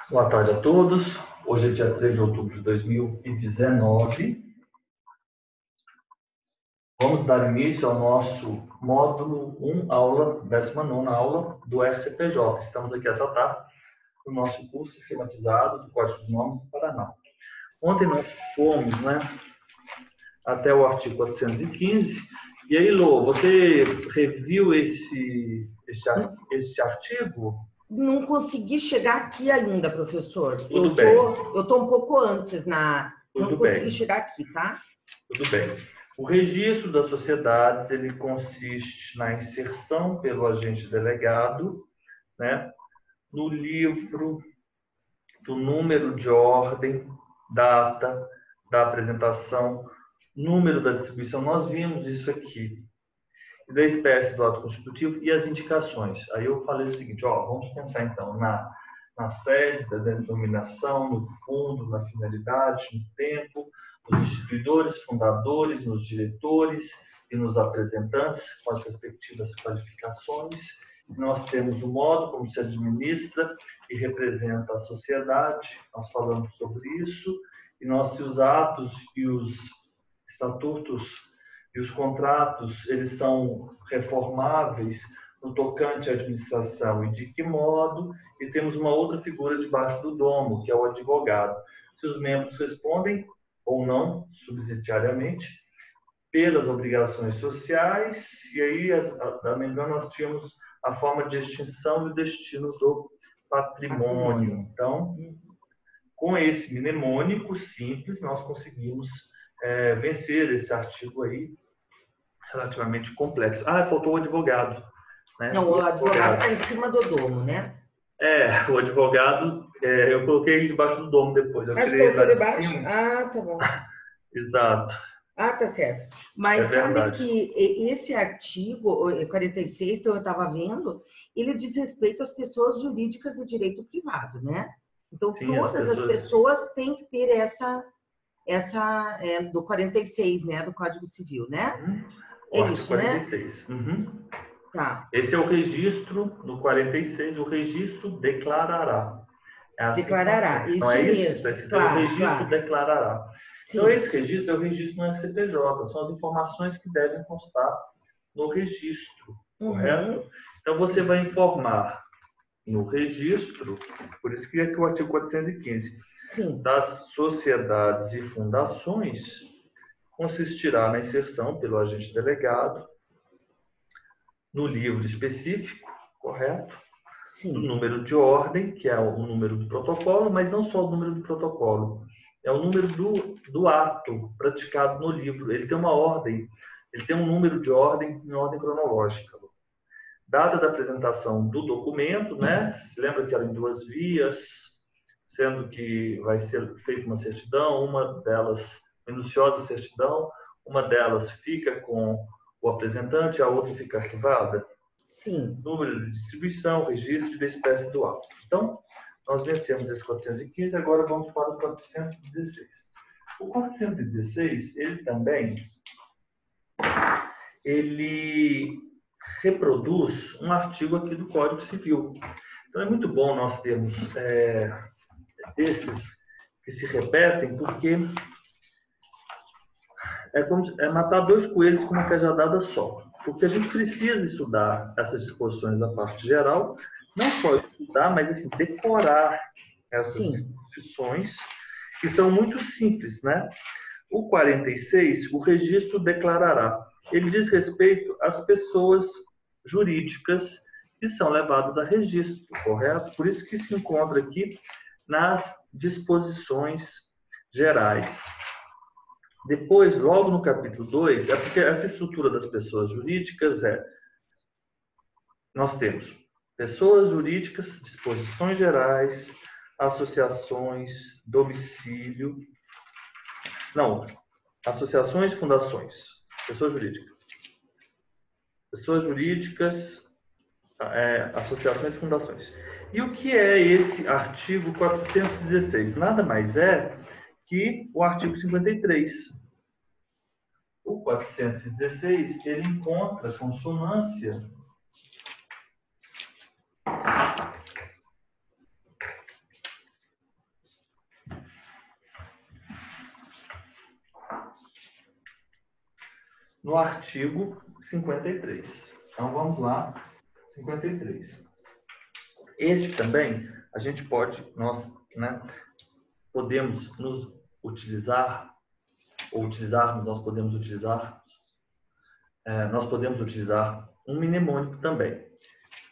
Boa tarde a todos. Hoje é dia 3 de outubro de 2019. Vamos dar início ao nosso módulo 1, aula, 19ª aula do RCPJ. Estamos aqui a tratar do nosso curso esquematizado do Código dos Nomes do Paraná. Ontem nós fomos, até o artigo 415. E aí, Lô, você reviu esse artigo? Não consegui chegar aqui ainda, professor. Tudo bem. Eu tô um pouco antes não consegui chegar aqui, tá? Tudo bem. O registro das sociedades, ele consiste na inserção pelo agente delegado, no livro do número de ordem, data da apresentação, número da distribuição. Nós vimos isso aqui. E da espécie do ato constitutivo e as indicações. Aí eu falei o seguinte, vamos pensar então na sede, da denominação, no fundo, na finalidade, no tempo, nos instituidores, fundadores, nos diretores e nos apresentantes, com as respectivas qualificações. Nós temos o modo como se administra e representa a sociedade, nós falamos sobre isso, e se os atos e os estatutos e os contratos, eles são reformáveis no tocante à administração e de que modo, e temos uma outra figura debaixo do domo, que é o advogado. Se os membros respondem ou não, subsidiariamente, pelas obrigações sociais, e aí, não me engano, nós tínhamos a forma de extinção e o destino do patrimônio. Então, com esse mnemônico simples, nós conseguimos vencer esse artigo aí, relativamente complexo. Faltou o advogado. Não, o advogado está em cima do domo, né? O advogado, eu coloquei ele debaixo do domo depois. Eu tirei ele debaixo? De cima. Ah, tá bom. Exato. Ah, tá certo. Mas sabe que esse artigo 46, então eu estava vendo, ele diz respeito às pessoas jurídicas de direito privado, né? Então, sim, todas as pessoas têm que ter essa do 46, né, do Código Civil, né? É isso, 46. Né? Uhum. Tá. Esse é o registro, no 46, o registro declarará. Assim declarará, isso é isso mesmo. Está claro, o registro declarará. Sim. Então, esse registro é o registro no RCPJ, são as informações que devem constar no registro, correto? Então, você vai informar no registro, por isso que aqui o artigo 415, sim, das sociedades e fundações, consistirá na inserção pelo agente delegado no livro específico, correto? Sim. Do número de ordem, que é o número do protocolo, mas não só o número do protocolo, é o número do ato praticado no livro. Ele tem uma ordem, ele tem um número de ordem em ordem cronológica. Data da apresentação do documento, Se lembra que era em 2 vias, sendo que vai ser feita uma certidão, uma delas, minuciosa certidão, uma delas fica com o apresentante, a outra fica arquivada. Sim. Número de distribuição, registro da espécie do ato. Então, nós vencemos esse 415, agora vamos para o 416. O 416, ele também, ele reproduz um artigo aqui do Código Civil. Então, é muito bom nós termos esses que se repetem, porque é matar 2 coelhos com uma cajadada só. Porque a gente precisa estudar essas disposições da parte geral, não só estudar, mas assim, decorar essas disposições, que são muito simples, O 46, o registro declarará. Ele diz respeito às pessoas jurídicas que são levadas a registro, correto? Por isso que se encontra aqui nas disposições gerais. Depois, logo no capítulo 2, é porque essa estrutura das pessoas jurídicas nós temos pessoas jurídicas, disposições gerais, associações, domicílio, associações, fundações, pessoas jurídicas. Pessoas jurídicas, associações e fundações. E o que é esse artigo 416? Nada mais é que o artigo 53. O 416, ele encontra consonância no artigo 53. Então, vamos lá, 53. Este também, a gente pode, nós, né, podemos nos utilizar, ou utilizarmos, nós podemos utilizar um mnemônico também.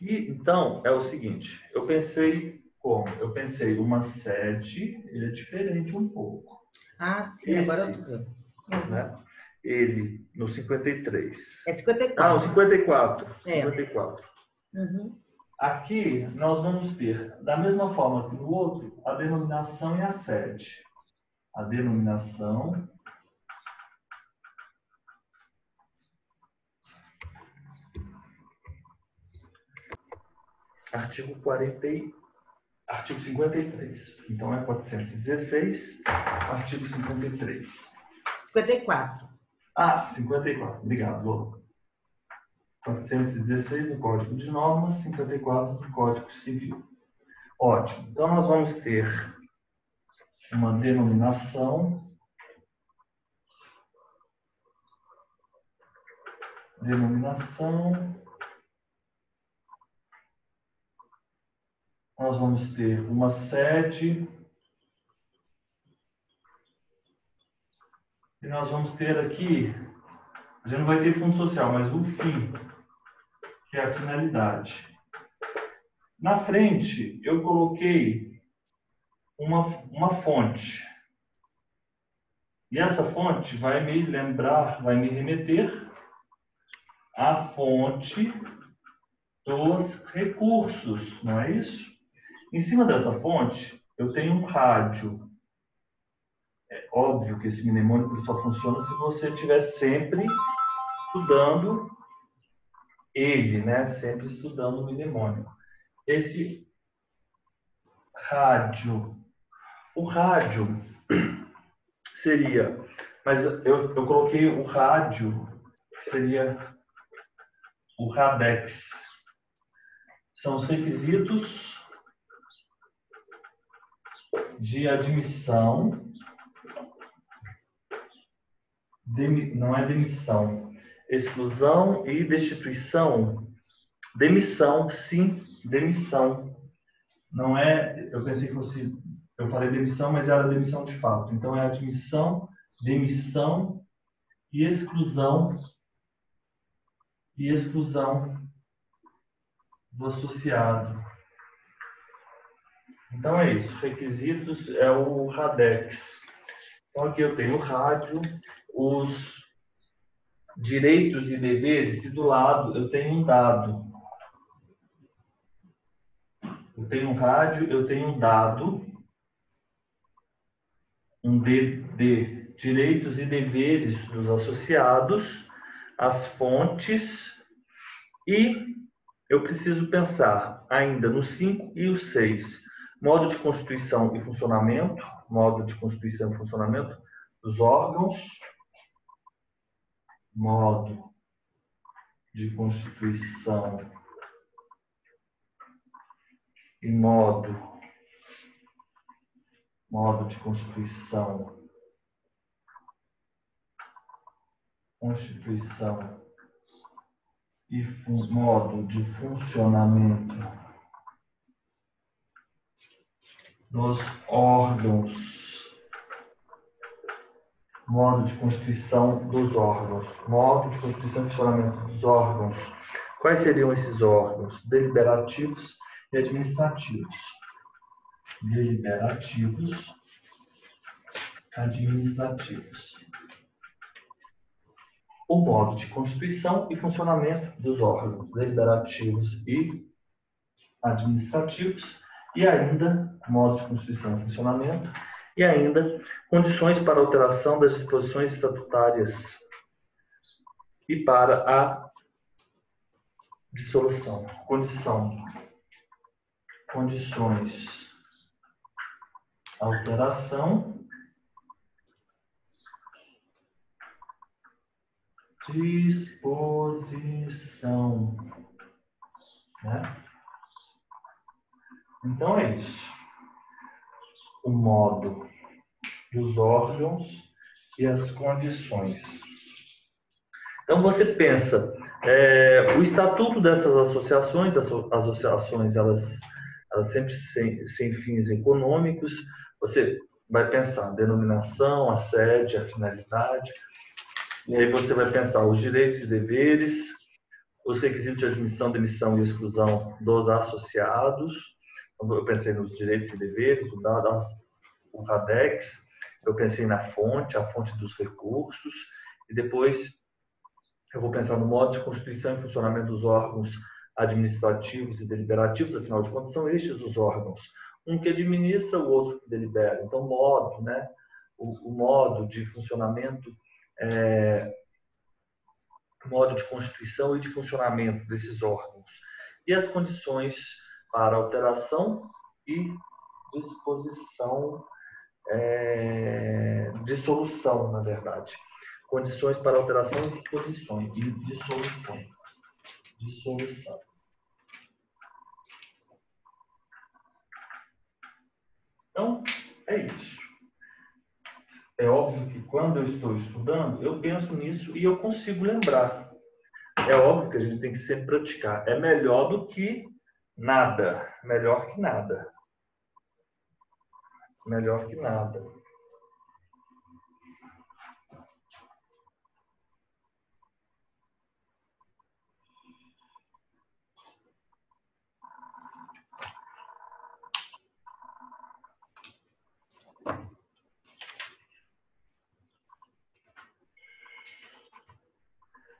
E, então, é o seguinte, eu pensei como? Eu pensei uma sede, ele é diferente um pouco. Ah, sim, agora eu tô vendo. Né? Ele, no 53. É 54. Ah, o 54. É. 54. Uhum. Aqui, nós vamos ter, da mesma forma que no outro, a denominação e a sede. A denominação artigo 53. Então, é 416, artigo 53. 54. Ah, 54. Obrigado, Lô. 416 do Código de Normas, 54 do Código Civil. Ótimo. Então, nós vamos ter uma denominação. Nós vamos ter uma sede. E nós vamos ter aqui, a gente não vai ter fundo social, mas o fim, que é a finalidade. Na frente, eu coloquei uma fonte. E essa fonte vai me remeter à fonte dos recursos, não é isso? Em cima dessa fonte, eu tenho um rádio. É óbvio que esse mnemônico só funciona se você estiver sempre estudando ele, né? Sempre estudando o mnemônico. Esse rádio. O rádio seria, mas eu coloquei o rádio, que seria o RADEX. São os requisitos de admissão, não é demissão, exclusão e destituição. Demissão, sim, demissão. Não é, eu pensei que fosse, eu falei demissão, mas era demissão de fato. Então é admissão, demissão e exclusão do associado. Então é isso, requisitos é o RADEX. Então aqui eu tenho o rádio, os direitos e deveres, e do lado eu tenho um dado. Eu tenho um rádio, eu tenho um dado, um DD, direitos e deveres dos associados, as fontes, e eu preciso pensar ainda no 5 e o 6, modo de constituição e funcionamento, dos órgãos, modo de constituição e modo de constituição e modo de funcionamento dos órgãos. Modo de constituição dos órgãos. Modo de constituição e funcionamento dos órgãos. Quais seriam esses órgãos? Deliberativos e administrativos. Deliberativos, administrativos. O modo de constituição e funcionamento dos órgãos deliberativos e administrativos, e ainda modo de constituição e funcionamento, e ainda condições para alteração das disposições estatutárias e para a dissolução. Condições, alteração, disposição, né? Então é isso. O modo dos órgãos e as condições. Então, você pensa, o estatuto dessas associações, as associações, elas sempre sem fins econômicos, você vai pensar a denominação, a sede, a finalidade, e aí você vai pensar os direitos e deveres, os requisitos de admissão, demissão e exclusão dos associados. Então, eu pensei nos direitos e deveres, o RADEX, eu pensei na fonte, a fonte dos recursos, e depois eu vou pensar no modo de constituição e funcionamento dos órgãos administrativos e deliberativos, afinal de contas, são estes os órgãos. Um que administra, o outro que delibera. Então, modo, né? O modo de funcionamento, modo de constituição e de funcionamento desses órgãos. E as condições para alteração e disposição, dissolução, na verdade. Condições para alteração e disposições e dissolução. Dissolução. Então, é isso. É óbvio que quando eu estou estudando, eu penso nisso e eu consigo lembrar. É óbvio que a gente tem que sempre praticar. É melhor do que nada. Melhor que nada. Melhor que nada.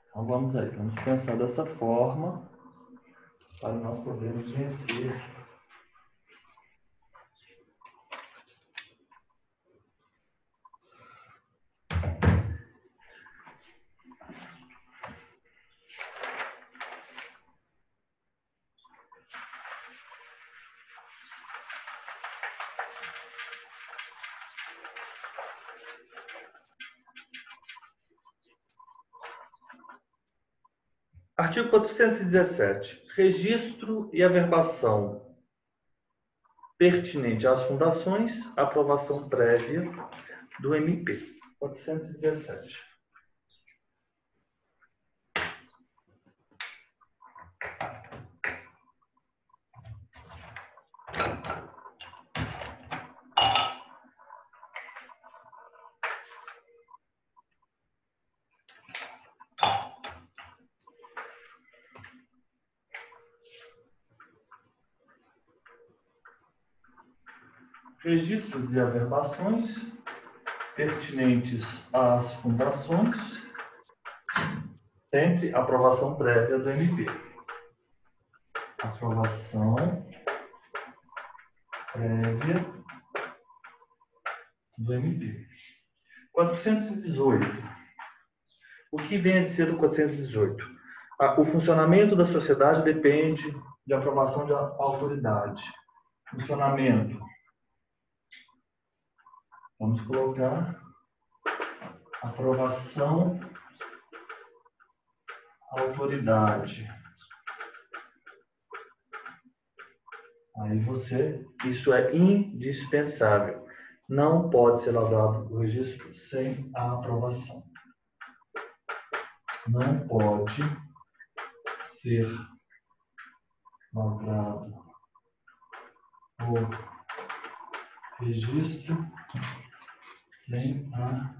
Então vamos aí, vamos pensar dessa forma para nós podermos vencer. Artigo 417. Registro e averbação pertinente às fundações, aprovação prévia do MP. 417. Registros e averbações pertinentes às fundações, sempre aprovação prévia do MP. Aprovação prévia do MP. 418. O que vem a dizer o 418? O funcionamento da sociedade depende de aprovação de autoridade. Funcionamento. Vamos colocar aprovação, autoridade. Aí isso é indispensável. Não pode ser lavrado o registro sem a aprovação. Não pode ser lavrado o registro sem a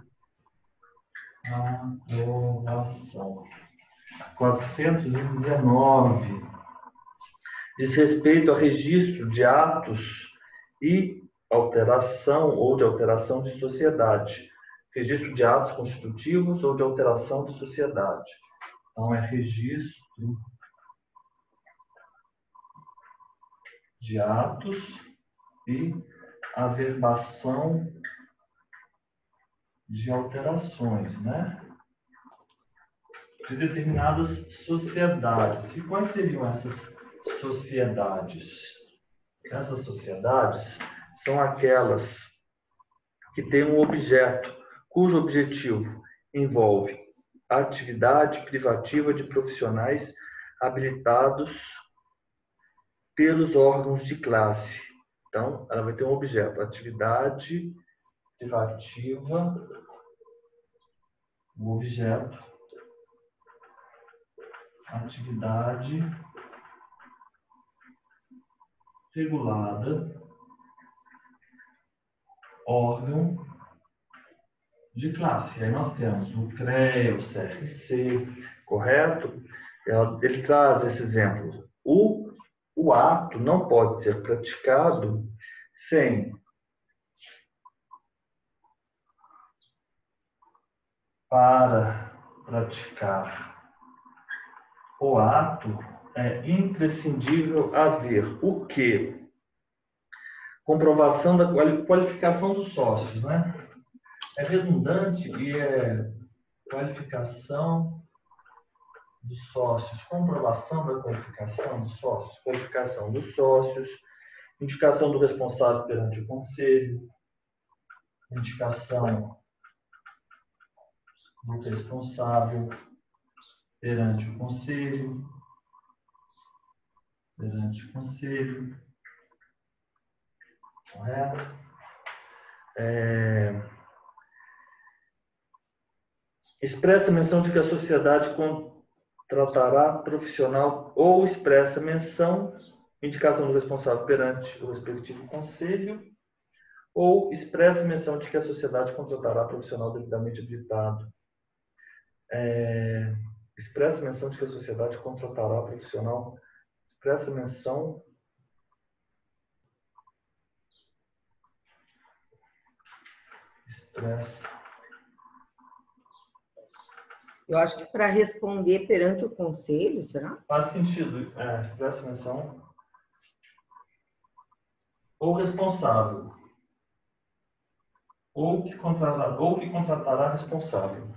aprovação. 419. Diz respeito a registro de atos e alteração ou de alteração de sociedade. Registro de atos constitutivos ou de alteração de sociedade. Então, é registro de atos e averbação de alterações, né? De determinadas sociedades. E quais seriam essas sociedades? Essas sociedades são aquelas que têm um objeto, cujo objetivo envolve a atividade privativa de profissionais habilitados pelos órgãos de classe. Então, ela vai ter um objeto, atividade privativa, um objeto atividade regulada, órgão de classe. Aí nós temos o CREA, o CRC, correto? Ele traz esse exemplo. O ato não pode ser praticado sem para praticar o ato é imprescindível haver o quê? Comprovação da qualificação dos sócios, né? É redundante e é qualificação dos sócios, comprovação da qualificação dos sócios, qualificação dos sócios, indicação do responsável perante o conselho, indicação do responsável perante o conselho, correto? Expressa menção de que a sociedade contratará profissional ou expressa menção, indicação do responsável perante o respectivo conselho, ou expressa menção de que a sociedade contratará profissional devidamente habilitado. Expressa menção de que a sociedade contratará profissional. Expressa menção. Expressa. Eu acho que para responder perante o conselho, será? Faz sentido. Expressa menção. Ou responsável. Ou que contratará responsável.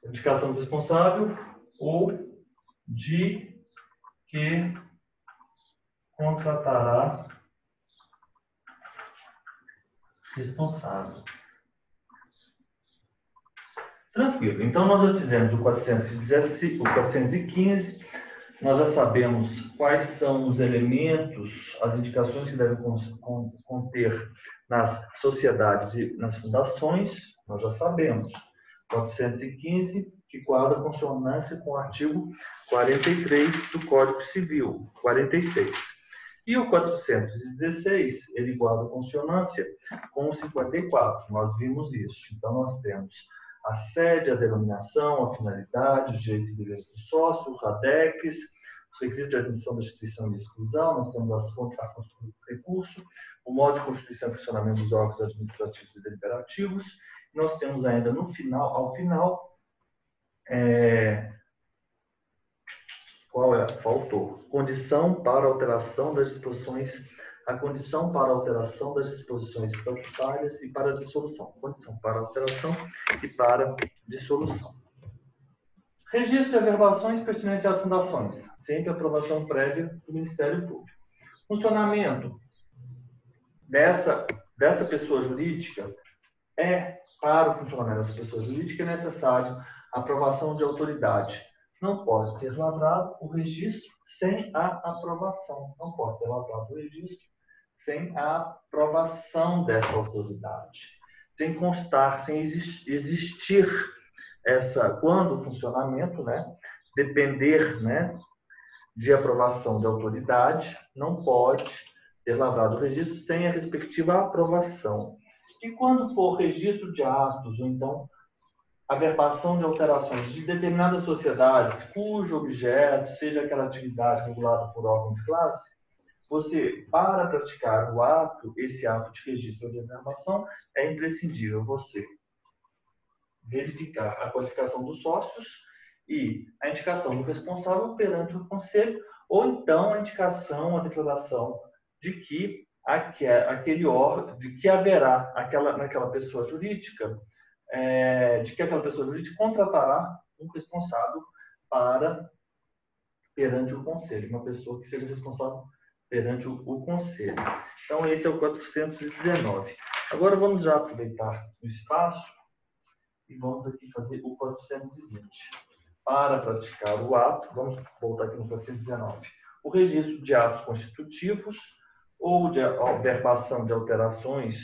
Indicação do responsável ou de que contratará responsável. Tranquilo. Então, nós já fizemos o 415, nós já sabemos quais são os elementos, as indicações que devem conter nas sociedades e nas fundações, nós já sabemos. 415, que guarda consonância com o artigo 43 do Código Civil, 46. E o 416, ele guarda consonância com o 54. Nós vimos isso. Então, nós temos a sede, a denominação, a finalidade, os direitos e deveres do sócio, o RADEX, os requisitos de admissão da instituição e exclusão, nós temos a fonte do recurso, o modo de constituição e funcionamento dos órgãos administrativos e deliberativos. Nós temos ainda ao final, faltou, condição para alteração das disposições, a condição para alteração das disposições estatutárias e para dissolução. Condição para alteração e para dissolução. Registros e averbações pertinentes às fundações, sempre aprovação prévia do Ministério Público. Funcionamento dessa pessoa jurídica para o funcionamento dessa pessoa jurídica é necessário a aprovação de autoridade. Não pode ser lavrado o registro sem a aprovação. Não pode ser lavrado o registro sem a aprovação dessa autoridade. Sem constar, sem existir quando o funcionamento, depender, de aprovação de autoridade, não pode ser lavrado o registro sem a respectiva aprovação. E quando for registro de atos, ou então averbação de alterações de determinadas sociedades, cujo objeto seja aquela atividade regulada por órgão de classe, você, para praticar o ato, esse ato de registro ou de averbação, é imprescindível você verificar a qualificação dos sócios e a indicação do responsável perante o conselho, ou então a indicação, a declaração de que haverá naquela pessoa jurídica, de que aquela pessoa jurídica contratará um responsável perante o conselho, uma pessoa que seja responsável perante o conselho. Então, esse é o 419. Agora, vamos já aproveitar o espaço e vamos aqui fazer o 420. Para praticar o ato, vamos voltar aqui no 419. O registro de atos constitutivos ou de averbação de alterações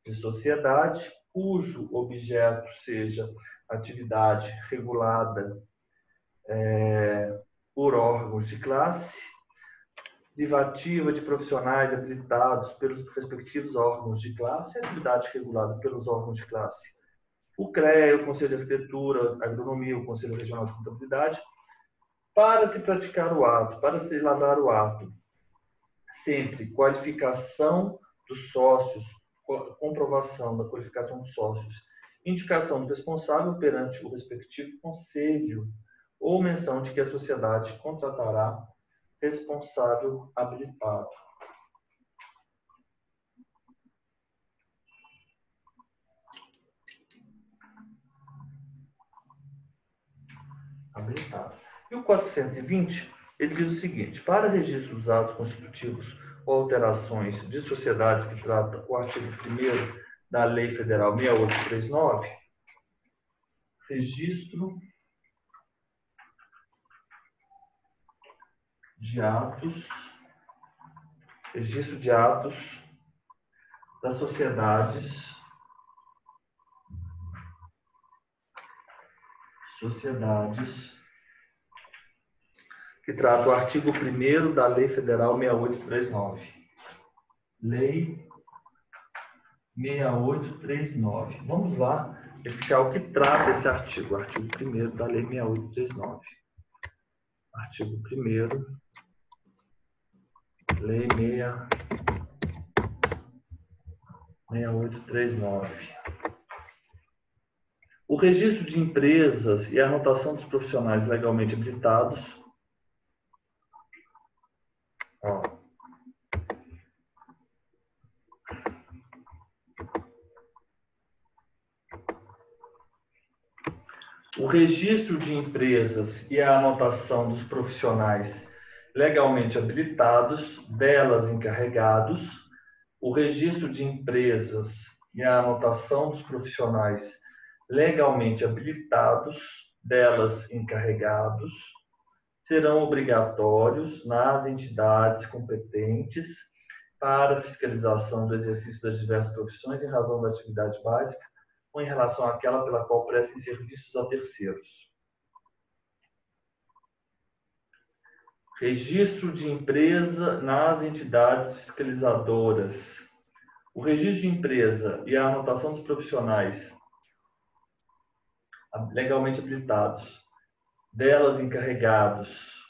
de sociedade, cujo objeto seja atividade regulada por órgãos de classe, privativa de profissionais habilitados pelos respectivos órgãos de classe, atividade regulada pelos órgãos de classe, o CREA, o Conselho de Arquitetura, Agronomia, o Conselho Regional de Contabilidade, para se praticar o ato, para se elaborar o ato, sempre qualificação dos sócios, comprovação da qualificação dos sócios, indicação do responsável perante o respectivo conselho ou menção de que a sociedade contratará responsável habilitado. Habilitado. E o 420, ele diz o seguinte: para registro dos atos constitutivos ou alterações de sociedades que trata o artigo 1º da Lei Federal 6839, registro de atos das sociedades que trata o artigo 1º da Lei Federal 6839. Lei 6839. Vamos lá verificar o que trata esse artigo. Artigo 1º da Lei 6839. Artigo 1º, Lei 6839. O registro de empresas e a anotação dos profissionais legalmente habilitados. O registro de empresas e a anotação dos profissionais legalmente habilitados, delas encarregados. O registro de empresas e a anotação dos profissionais legalmente habilitados, delas encarregados, serão obrigatórios nas entidades competentes para fiscalização do exercício das diversas profissões em razão da atividade básica ou em relação àquela pela qual prestem serviços a terceiros. Registro de empresa nas entidades fiscalizadoras. O registro de empresa e a anotação dos profissionais legalmente habilitados, delas encarregados,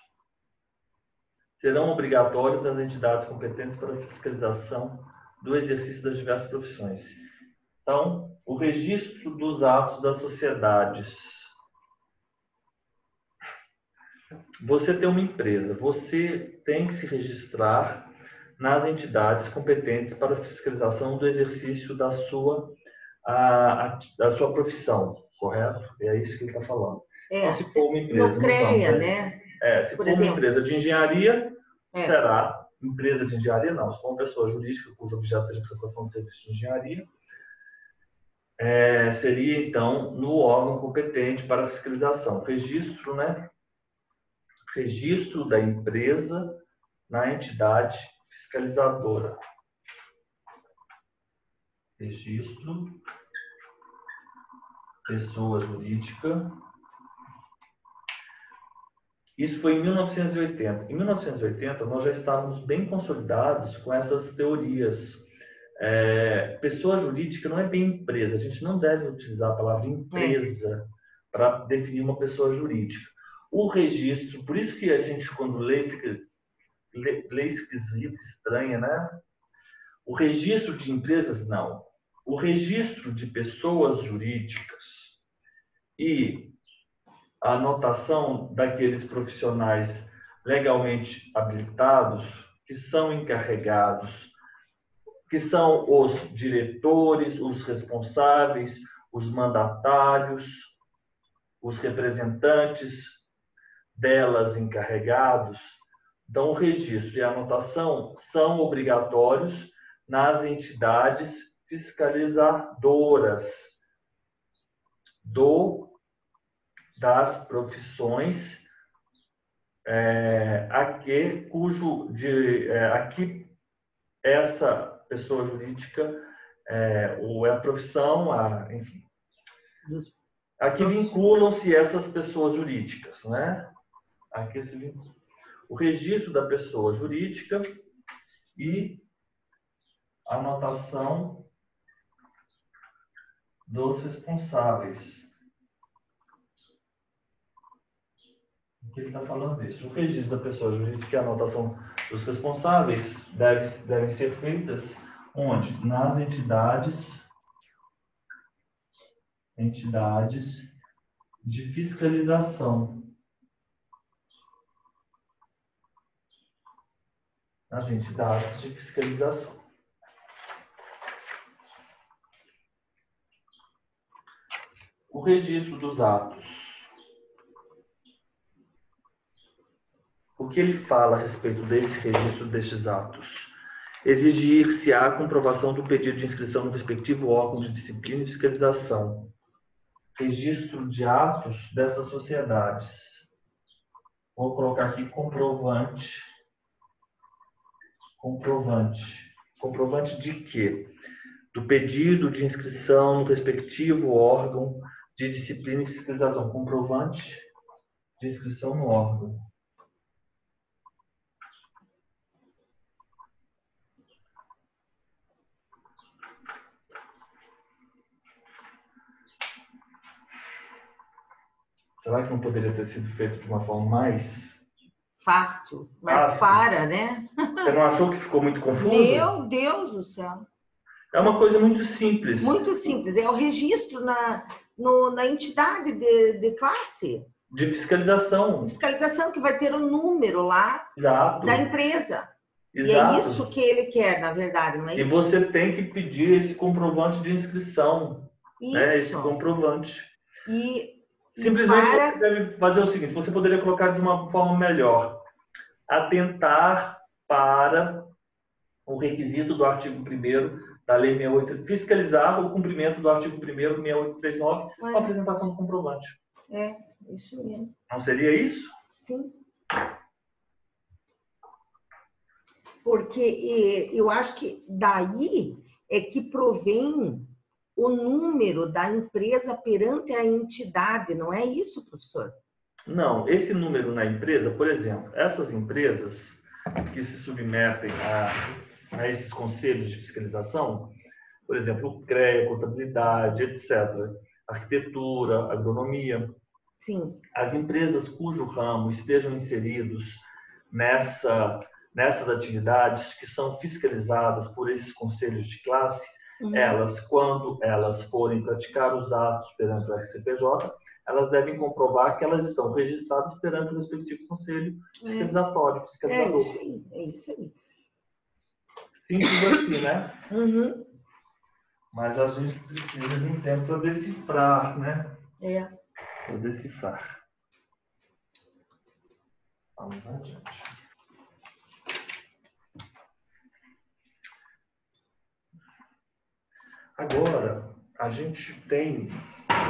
serão obrigatórios nas entidades competentes para a fiscalização do exercício das diversas profissões. Então, o registro dos atos das sociedades. Você tem uma empresa, você tem que se registrar nas entidades competentes para a fiscalização do exercício da sua profissão, correto? É isso que ele está falando. Então, se for uma empresa no CREA, né? Se for uma empresa de engenharia, será empresa de engenharia, não. Se for uma pessoa jurídica cujo objeto seja a prestação de serviços de engenharia, seria, então, no órgão competente para a fiscalização. Registro, né? Registro da empresa na entidade fiscalizadora. Registro, pessoa jurídica. Isso foi em 1980. Em 1980, nós já estávamos bem consolidados com essas teorias. Pessoa jurídica não é bem empresa. A gente não deve utilizar a palavra empresa para definir uma pessoa jurídica. O registro, por isso que a gente, quando lê, fica lê esquisita, estranha, né? O registro de empresas, não. O registro de pessoas jurídicas e a anotação daqueles profissionais legalmente habilitados, que são encarregados, que são os diretores, os responsáveis, os mandatários, os representantes delas encarregados. Então, o registro e a anotação são obrigatórios nas entidades fiscalizadoras das profissões a que essa pessoa jurídica ou é a profissão, enfim. Aqui vinculam-se essas pessoas jurídicas, né? Aqui se vincula o registro da pessoa jurídica e a anotação dos responsáveis. O que ele está falando disso? O registro da pessoa jurídica e a anotação dos responsáveis devem ser feitas onde? Nas entidades de fiscalização. Nas entidades de fiscalização. O registro dos atos. O que ele fala a respeito desse registro destes atos? Exigir-se a comprovação do pedido de inscrição no respectivo órgão de disciplina e fiscalização. Registro de atos dessas sociedades. Vou colocar aqui comprovante. Comprovante. Comprovante de quê? Do pedido de inscrição no respectivo órgão de disciplina e fiscalização. Comprovante de inscrição no órgão. Será que não poderia ter sido feito de uma forma mais fácil, mais clara, né? Você não achou que ficou muito confuso? Meu Deus do céu! É uma coisa muito simples. Muito simples. É o registro na entidade de classe. De fiscalização. Fiscalização, que vai ter o número lá da empresa. Exato. E é isso que ele quer, na verdade, não é isso? E você tem que pedir esse comprovante de inscrição. Isso. Né? Esse comprovante. Simplesmente você deve fazer o seguinte, você poderia colocar de uma forma melhor. Atentar para o requisito do artigo 1º da Lei 68, fiscalizar o cumprimento do artigo 1º, 6839, com a apresentação do comprovante. É, isso mesmo. Não seria isso? Sim. Porque eu acho que daí é que provém o número da empresa perante a entidade, não é isso, professor? Não, esse número na empresa, por exemplo, essas empresas que se submetem a esses conselhos de fiscalização, por exemplo, o CREA, contabilidade, etc., arquitetura, agronomia. Sim. As empresas cujo ramo estejam inseridos nessas atividades que são fiscalizadas por esses conselhos de classe, elas, quando elas forem praticar os atos perante o RCPJ, elas devem comprovar que elas estão registradas perante o respectivo conselho fiscalizatório, fiscalizador. É isso aí, é isso aí. Simples assim, né? Uhum. Mas a gente precisa de um tempo para decifrar, né? É. Para decifrar. Vamos adiante. Agora, a gente tem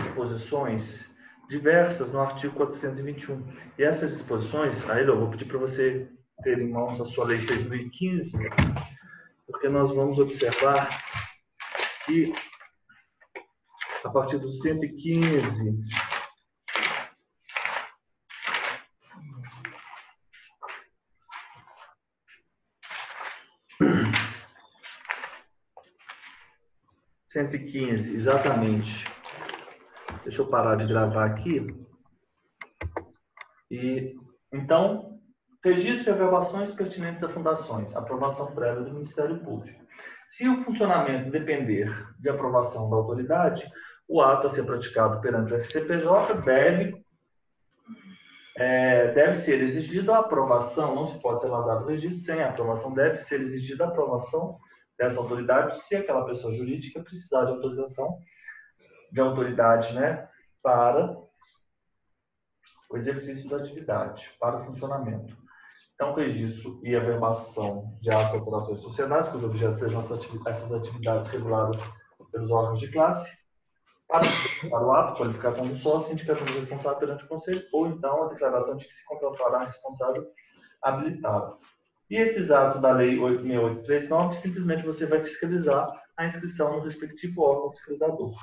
disposições diversas no artigo 421. E essas disposições, aí eu vou pedir para você ter em mãos a sua Lei 6.015, porque nós vamos observar que, a partir do 115, exatamente. Deixa eu parar de gravar aqui. Então, registro de averbações pertinentes a fundações, aprovação prévia do Ministério Público. Se o funcionamento depender de aprovação da autoridade, o ato a ser praticado perante o FCPJ deve ser exigida a aprovação, não se pode ser lavrado o registro sem a aprovação, deve ser exigida a aprovação dessa autoridade se aquela pessoa jurídica precisar de autorização de autoridade, né, para o exercício da atividade, para o funcionamento. Então, registro e averbação de atos, operações de sociedades, cujo objeto sejam essas atividades reguladas pelos órgãos de classe, para o ato, qualificação do sócio, indicação do responsável perante o conselho, ou então a declaração de que se contratará responsável habilitado. E esses atos da Lei 8.6839, simplesmente você vai fiscalizar a inscrição no respectivo órgão fiscalizador.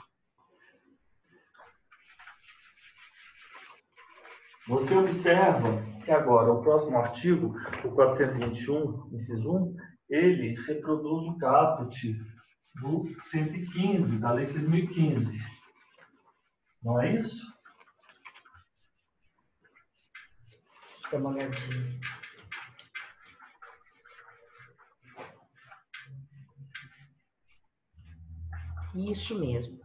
Você observa que agora o próximo artigo, o 421, inciso 1, ele reproduz o caput do 115, da Lei 6.015. Não é isso? Deixa eu dar uma olhadinha. Isso mesmo.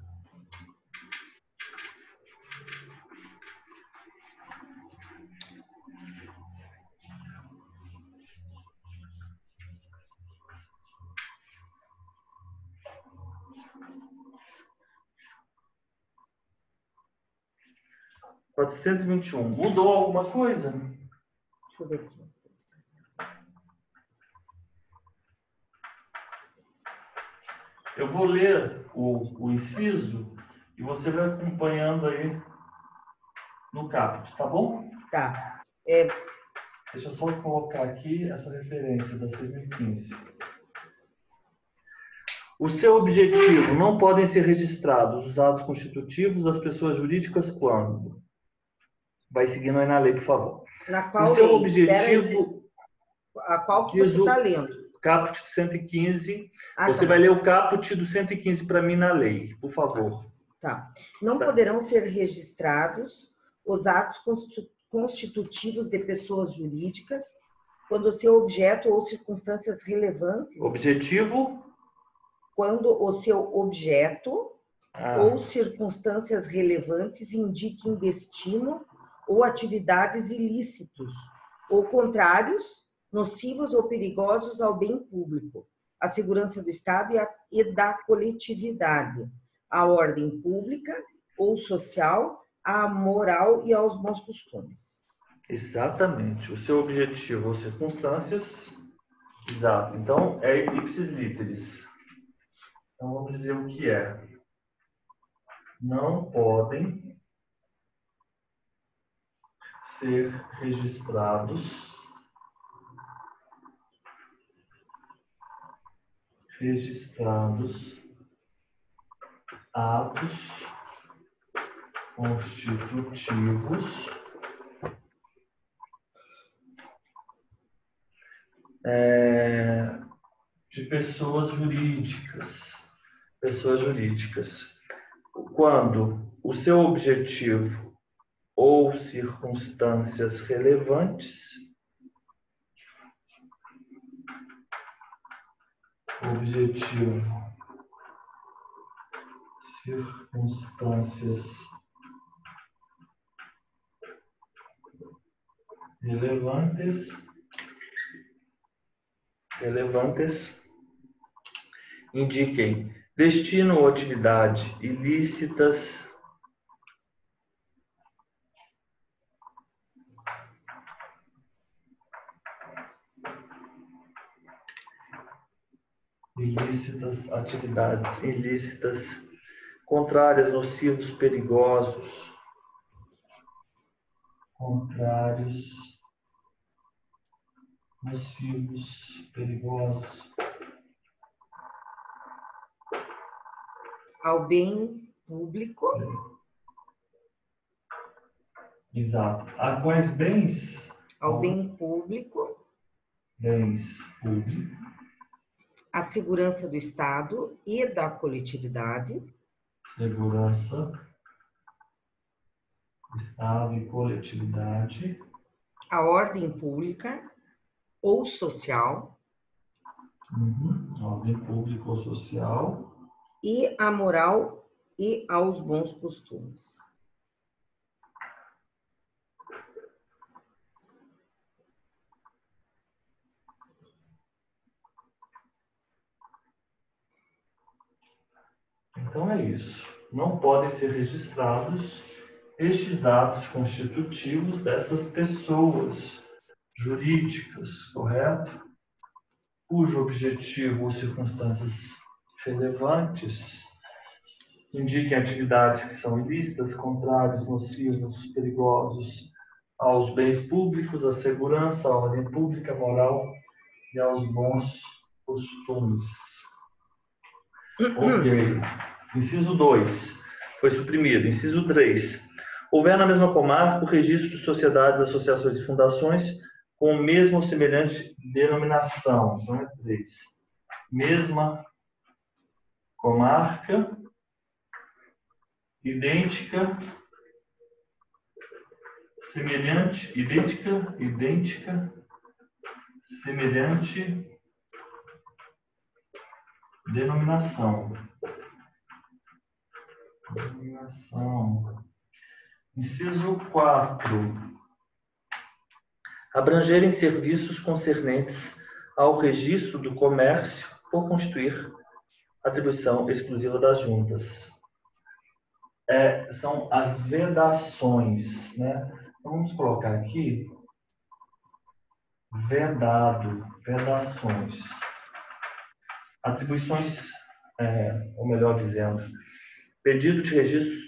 O 421. Mudou alguma coisa? Deixa eu ver aqui. Eu vou ler o inciso e você vai acompanhando aí no caput, tá bom? Tá. Deixa eu só colocar aqui essa referência da 6.015. O seu objetivo: não podem ser registrados os atos constitutivos das pessoas jurídicas quando... Vai seguindo aí na lei, por favor. Na qual o seu lei? objetivo... A qual que você está lendo? Caput do 115. Você vai ler o caput do 115 para mim na lei, por favor. Tá. Não poderão ser registrados os atos constitutivos de pessoas jurídicas quando o seu objeto ou circunstâncias relevantes... Objetivo? Quando o seu objeto ou circunstâncias relevantes indiquem destino ou atividades ilícitos, ou contrários, nocivos ou perigosos ao bem público, à segurança do Estado e da coletividade, à ordem pública ou social, à moral e aos bons costumes. Exatamente. O seu objetivo ou circunstâncias... Exato. Então, é ipsis literis. Então, vamos dizer o que é. Não podem ser registrados atos constitutivos de pessoas jurídicas. Quando o seu objetivo ou circunstâncias relevantes relevantes indiquem destino ou atividade ilícitas atividades ilícitas, contrárias, nocivos, perigosos, ao bem público. Exato. A quais bens? Ao bem público. Bens públicos. A segurança do Estado e da coletividade. Segurança, Estado e coletividade. A ordem pública ou social. Ordem pública ou social. E a moral e aos bons costumes. Então é isso. Não podem ser registrados estes atos constitutivos dessas pessoas jurídicas, correto? Cujo objetivo ou circunstâncias relevantes indiquem atividades que são ilícitas, contrários, nocivos, perigosos aos bens públicos, à segurança, à ordem pública, à moral e aos bons costumes. Ok. Inciso 2 foi suprimido. Inciso 3. Houver na mesma comarca o registro de sociedades, associações e fundações com mesma ou semelhante denominação. Então é 3. Mesma comarca, idêntica, semelhante, idêntica, semelhante denominação. Inciso 4. Abrangerem serviços concernentes ao registro do comércio por constituir atribuição exclusiva das juntas. São as vedações, né? Então, vamos colocar aqui vedações. Atribuições, ou melhor dizendo, pedido de registro,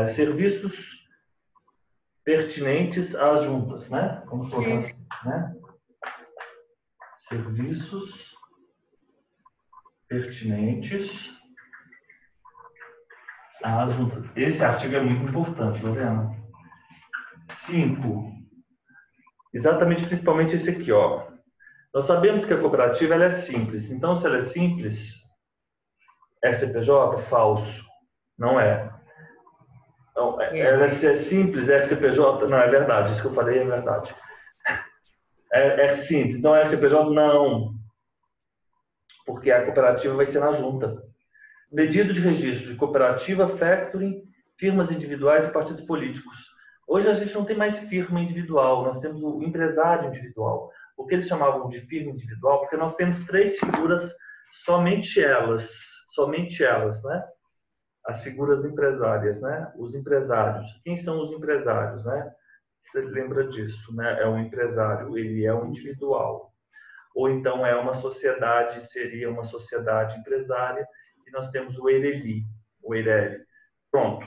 serviços pertinentes às juntas, né? Vamos colocar assim, né? Serviços pertinentes às juntas. Esse artigo é muito importante, Lorena. 5. Exatamente, principalmente esse aqui, ó. Nós sabemos que a cooperativa ela é simples. Então, se ela é simples, RCPJ, falso. Não é. Então, ela se é simples, RCPJ, não, é verdade. Isso que eu falei é verdade. É simples. Então, RCPJ, não. Porque a cooperativa vai ser na junta. Pedido de registro de cooperativa, factoring, firmas individuais e partidos políticos. Hoje a gente não tem mais firma individual, nós temos o empresário individual. O que eles chamavam de firma individual, porque nós temos 3 figuras, somente elas, né? As figuras empresárias, né? Os empresários. Quem são os empresários, né? Você lembra disso, né? É um empresário, ele é um individual. Ou então é uma sociedade, seria uma sociedade empresária, e nós temos o EIRELI. Pronto.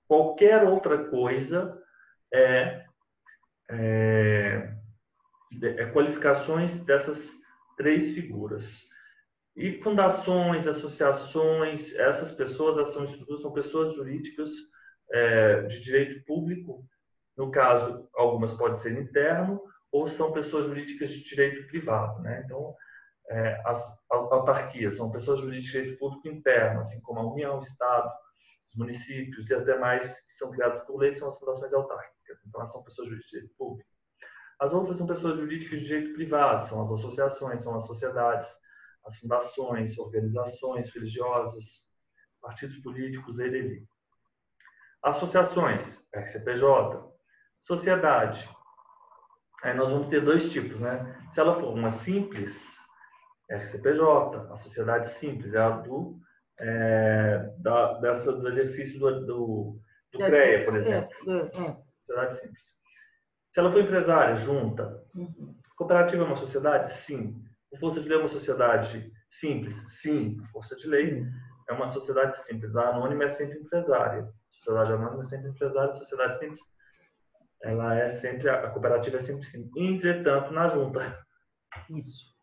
Qualquer outra coisa qualificações dessas 3 figuras. E fundações, associações, essas pessoas, são pessoas jurídicas de direito público. No caso, algumas podem ser interno, ou são pessoas jurídicas de direito privado, né? Então, as autarquias são pessoas jurídicas de direito público interno, assim como a União, o Estado, os municípios e as demais que são criadas por lei são as fundações autárquicas. Então, elas são pessoas jurídicas de direito público. As outras são pessoas jurídicas de direito privado, são as associações, são as sociedades, as fundações, organizações religiosas, partidos políticos, EIRELI. Associações, RCPJ. Sociedade. Aí nós vamos ter 2 tipos, né? Se ela for uma simples, RCPJ. A sociedade simples é a do exercício do CREA, por exemplo. Sociedade simples. Se ela for empresária, junta. Cooperativa é uma sociedade? Sim. A força de lei é uma sociedade simples? Sim. A força de lei é uma sociedade simples. A anônima é sempre empresária. A sociedade anônima é sempre empresária. A sociedade simples, a cooperativa é sempre simples. Entretanto, na junta. Isso.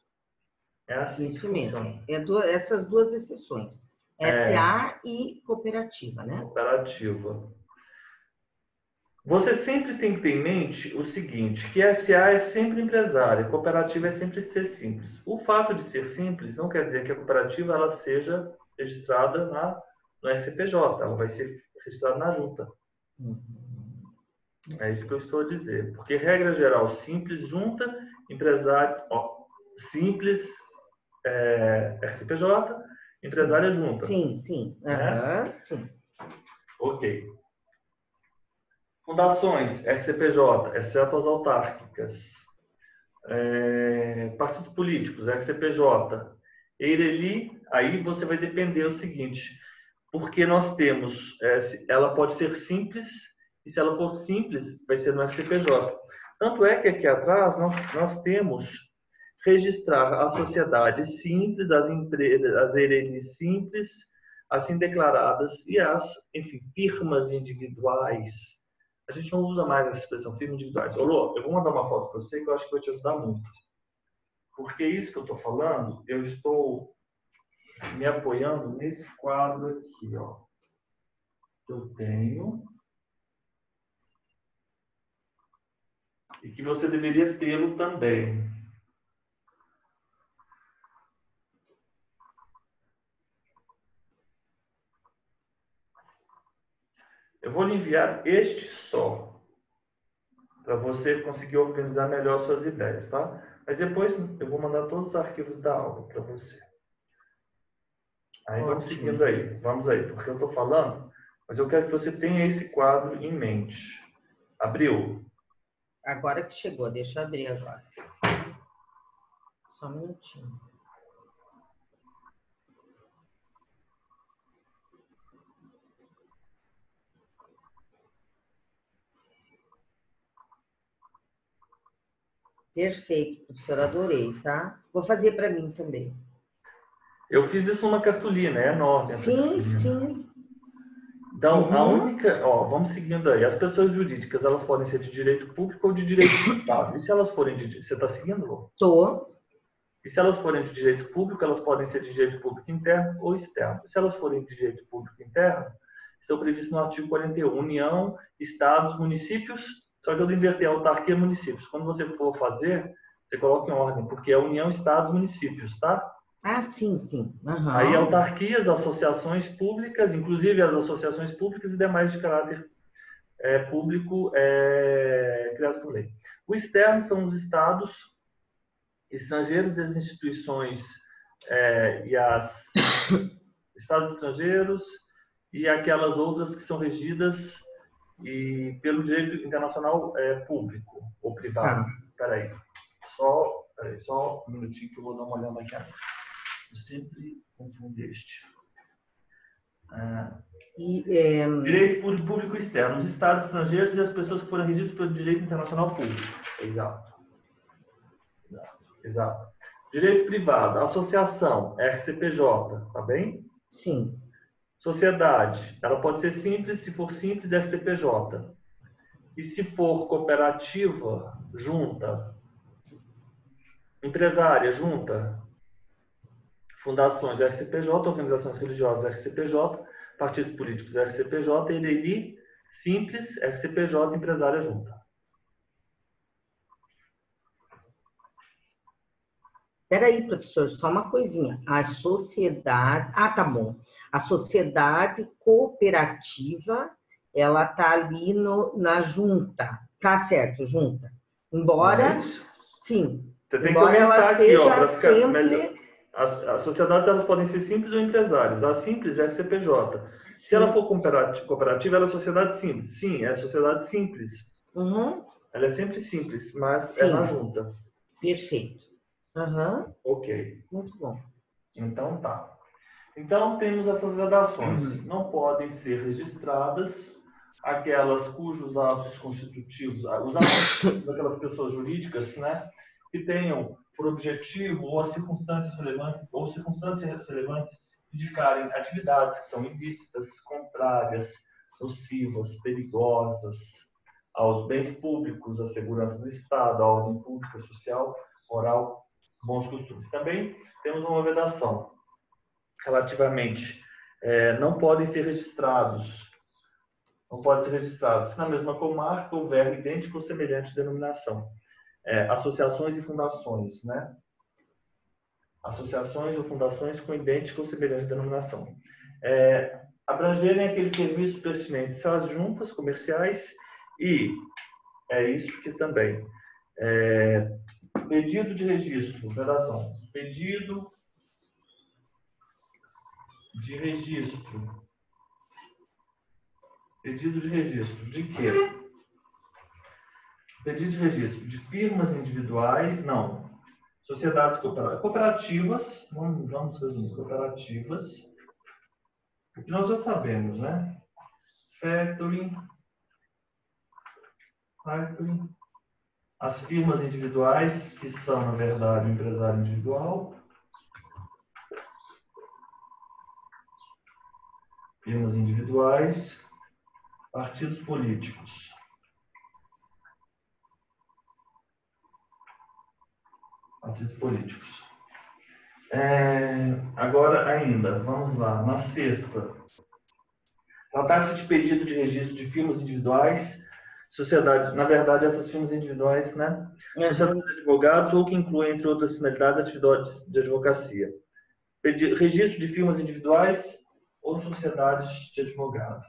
É assim Isso que mesmo. funciona. Essas 2 exceções. SA e cooperativa, né? Cooperativa. Você sempre tem que ter em mente o seguinte, que SA é sempre empresária, cooperativa é sempre ser simples. O fato de ser simples não quer dizer que a cooperativa ela seja registrada no RCPJ, ela vai ser registrada na junta. É isso que eu estou a dizer. Porque, regra geral, simples, junta, empresário, simples, RCPJ, empresária junta. Sim. Né? Sim. Ok. Fundações, RCPJ, exceto as autárquicas. Partidos políticos, RCPJ. EIRELI, aí você vai depender o seguinte, porque nós temos, ela pode ser simples, e se ela for simples, vai ser no RCPJ. Tanto é que aqui atrás nós temos registrar a sociedade simples, as empresas, as EIRELI simples, assim declaradas, e firmas individuais. A gente não usa mais essa expressão firmas individuais. Olô, eu vou mandar uma foto para você que eu acho que vai te ajudar muito. Porque isso que eu estou falando, eu estou me apoiando nesse quadro aqui, ó. Que eu tenho. E que você deveria tê-lo também. Eu vou lhe enviar este só, para você conseguir organizar melhor suas ideias, tá? Mas depois eu vou mandar todos os arquivos da aula para você. Aí vamos seguindo aí, vamos aí, porque eu estou falando, mas eu quero que você tenha esse quadro em mente. Abriu? Agora que chegou, deixa eu abrir agora. Só um minutinho. Perfeito, professora, adorei, tá? Vou fazer para mim também. Eu fiz isso numa cartolina, é enorme essa cartolina. Sim. Então, a única... Ó, vamos seguindo aí. As pessoas jurídicas, elas podem ser de direito público ou de direito privado. E se elas forem de... Você está seguindo, Lu? Tô. E se elas forem de direito público, elas podem ser de direito público interno ou externo. E se elas forem de direito público interno, estão previstos no artigo 41, União, Estados, Municípios, só que eu inverti a autarquia municípios. Quando você for fazer, você coloca em ordem, porque é União, Estados, Municípios, tá? Ah, sim. Uhum. Aí autarquias, associações públicas, inclusive as associações públicas e demais de caráter público criados por lei. O externo são os estados, estrangeiros e as instituições e as estados estrangeiros e aquelas outras que são regidas pelo direito internacional público ou privado. Peraí, só um minutinho que eu vou dar uma olhada aqui agora. Eu sempre confundo este. Direito público externo, os estados estrangeiros e as pessoas que foram regidas pelo direito internacional público. Exato. Direito privado, associação, RCPJ, tá bem? Sim. Sociedade, ela pode ser simples, se for simples, RCPJ. E se for cooperativa, junta. Empresária, junta. Fundações, RCPJ, organizações religiosas, RCPJ, partidos políticos, RCPJ, ENI, simples, RCPJ, empresária, junta. Peraí, professor, só uma coisinha. A sociedade... Ah, tá bom. A sociedade cooperativa, ela tá ali na junta. Tá certo, junta. Embora... Sim. Você tem que embora ela aumentar seja aqui, ó, para ficar sempre... melhor. As sociedades elas podem ser simples ou empresárias. A simples é RCPJ. Sim. Se ela for cooperativa, ela é sociedade simples. Sim, é sociedade simples. Uhum. Ela é sempre simples, mas Sim. é na junta. Perfeito. Uhum. Ok. Muito bom. Então tá. Então temos essas gradações. Não podem ser registradas aquelas cujos atos constitutivos, os atos daquelas pessoas jurídicas, né, que tenham por objetivo ou circunstâncias relevantes indicarem atividades que são ilícitas, contrárias, nocivas, perigosas aos bens públicos, à segurança do Estado, à ordem pública, social, moral, bons costumes. Também temos uma vedação relativamente não podem ser registrados se na mesma comarca houver idêntica ou semelhante denominação. Associações e fundações, né? Associações ou fundações com idêntica ou semelhante denominação. Abrangerem aqueles serviços pertinentes às juntas comerciais e é isso que também. Pedido de registro, redação. Pedido de registro. Pedido de registro de quê? Pedido de registro de firmas individuais, não. Sociedades cooperativas, vamos resumir, cooperativas, o que nós já sabemos, né? Factoring, as firmas individuais, que são, na verdade, o empresário individual, firmas individuais, partidos políticos. Partidos políticos. Agora ainda, vamos lá, na sexta. Tratar-se de pedido de registro de firmas individuais, sociedade, na verdade, essas firmas individuais, né? Sociedade de advogados ou que inclui, entre outras finalidades, atividades de advocacia. Registro de firmas individuais ou sociedades de advogado.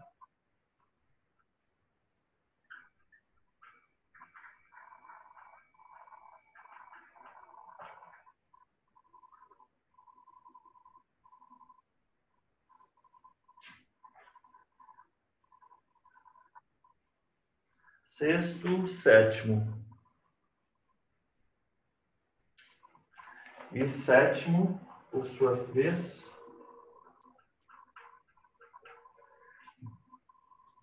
Sexto, sétimo. E sétimo, por sua vez,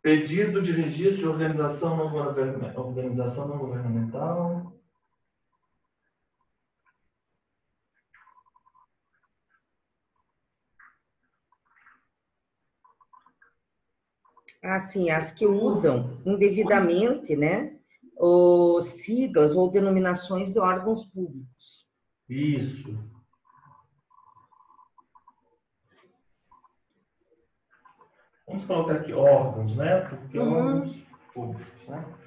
pedido de registro de organização não governamental. Assim, as que usam indevidamente, né, ou siglas ou denominações de órgãos públicos. Isso. Vamos colocar aqui órgãos, né? Porque órgãos públicos, né?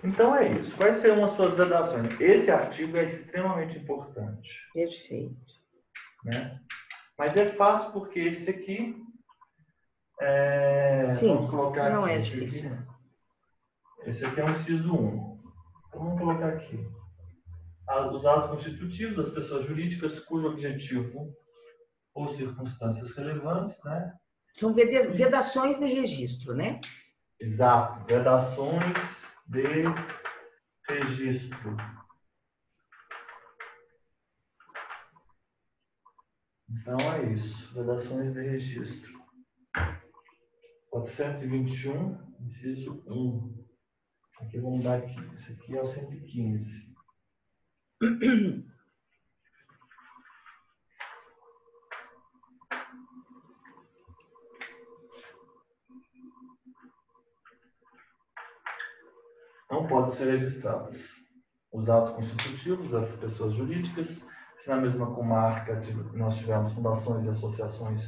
Então é isso. Quais serão as suas vedações? Esse artigo é extremamente importante. Perfeito. Né? Mas é fácil porque esse aqui Sim, vamos colocar não aqui. é difícil. Esse aqui é um inciso 1. Então vamos colocar aqui. Os atos constitutivos das pessoas jurídicas cujo objetivo ou circunstâncias relevantes, né? São vedações de registro, né? Exato. Vedações de registro. Então é isso. Vedações de registro. 421, inciso 1. Aqui vamos dar aqui. Esse aqui é o 115. Não podem ser registradas os atos constitutivos das pessoas jurídicas, se na mesma comarca nós tivermos fundações e associações,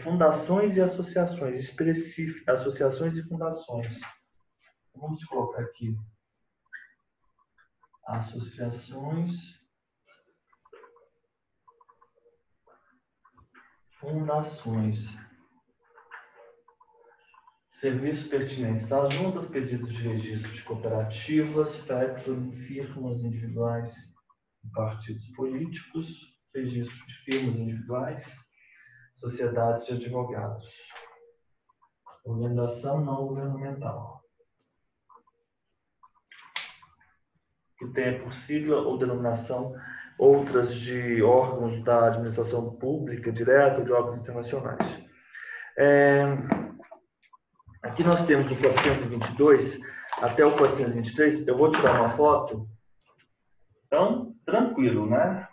fundações e associações específicas, associações e fundações. Vamos colocar aqui associações, fundações. Serviços pertinentes às juntas, pedidos de registro de cooperativas, factoring, firmas individuais e partidos políticos, registro de firmas individuais, sociedades de advogados, organização não governamental, que tenha por sigla ou denominação outras de órgãos da administração pública direta ou de órgãos internacionais. Aqui nós temos do 422 até o 423, eu vou tirar uma foto. Então, tranquilo, né?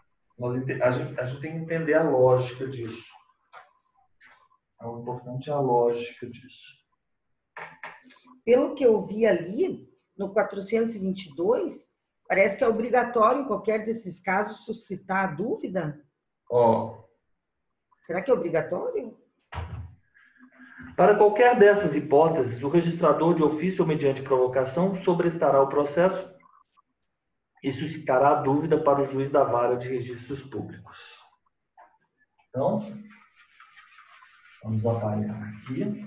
A gente tem que entender a lógica disso. O importante é a lógica disso. Pelo que eu vi ali, no 422, parece que é obrigatório, em qualquer desses casos, suscitar a dúvida. Será que é obrigatório? Para qualquer dessas hipóteses, o registrador de ofício ou mediante provocação sobrestará o processo e suscitará a dúvida para o juiz da vara de registros públicos. Então, vamos apagar aqui.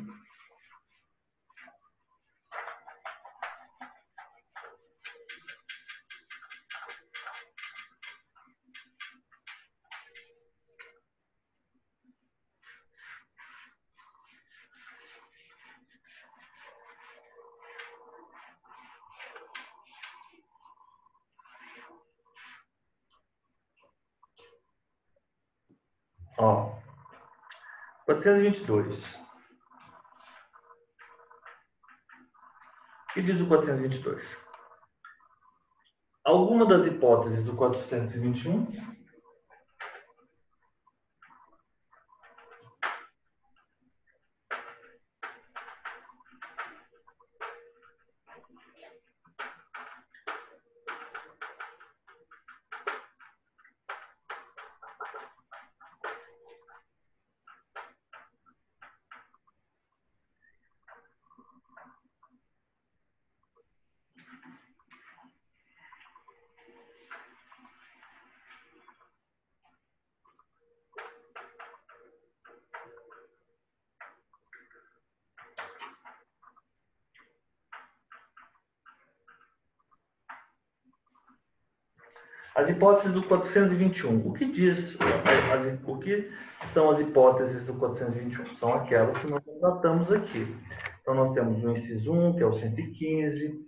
Ó, 422. O que diz o 422? Alguma das hipóteses do 421 As hipóteses do 421. O que diz, o que são as hipóteses do 421? São aquelas que nós tratamos aqui. Então, nós temos o inciso 1, que é o 115,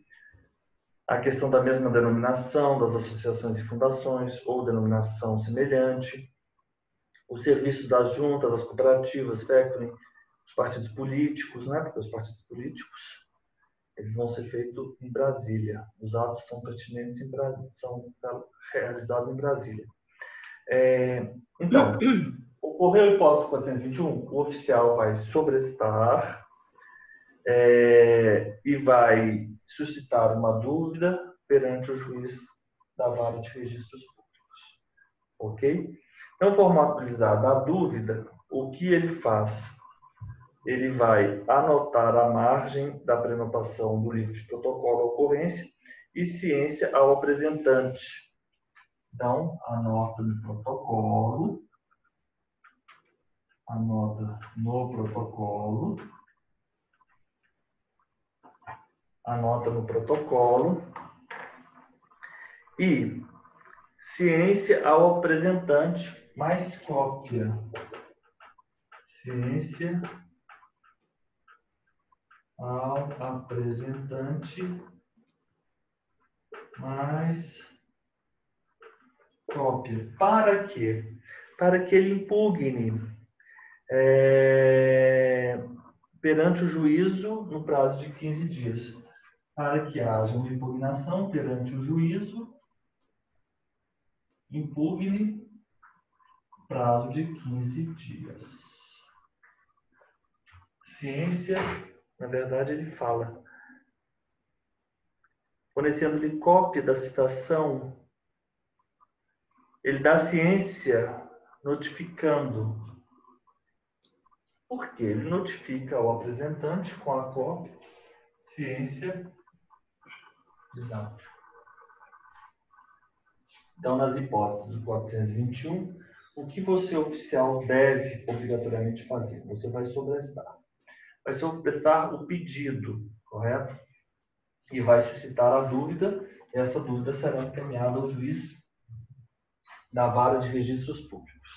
a questão da mesma denominação das associações e fundações, ou denominação semelhante, o serviço das juntas, das cooperativas, factoring, os partidos políticos, né? Porque os partidos políticos eles vão ser feitos em Brasília. Os atos são pertinentes são realizados em Brasília. Então, ocorreu a hipótese 421, o oficial vai sobrestar e vai suscitar uma dúvida perante o juiz da vara de registros públicos. Ok? Então, formalizada a dúvida, o que ele faz? Ele vai anotar a margem da prenotação do livro de protocolo à ocorrência e ciência ao apresentante. Então, anota no protocolo, anota no protocolo e ciência ao apresentante mais cópia. Ciência ao apresentante mais cópia. Para quê? Para que ele impugne perante o juízo no prazo de 15 dias. Para que haja uma impugnação perante o juízo, impugne prazo de 15 dias. Ciência, na verdade, ele fala, fornecendo-lhe cópia da citação, ele dá ciência notificando. Por quê? Ele notifica ao apresentante com a cópia, ciência, exato. Então, nas hipóteses do 421, o que você, oficial, deve obrigatoriamente fazer? Você vai sobrestar. Vai sobrestar o pedido, correto? E vai suscitar a dúvida, e essa dúvida será encaminhada ao juiz da vara de registros públicos.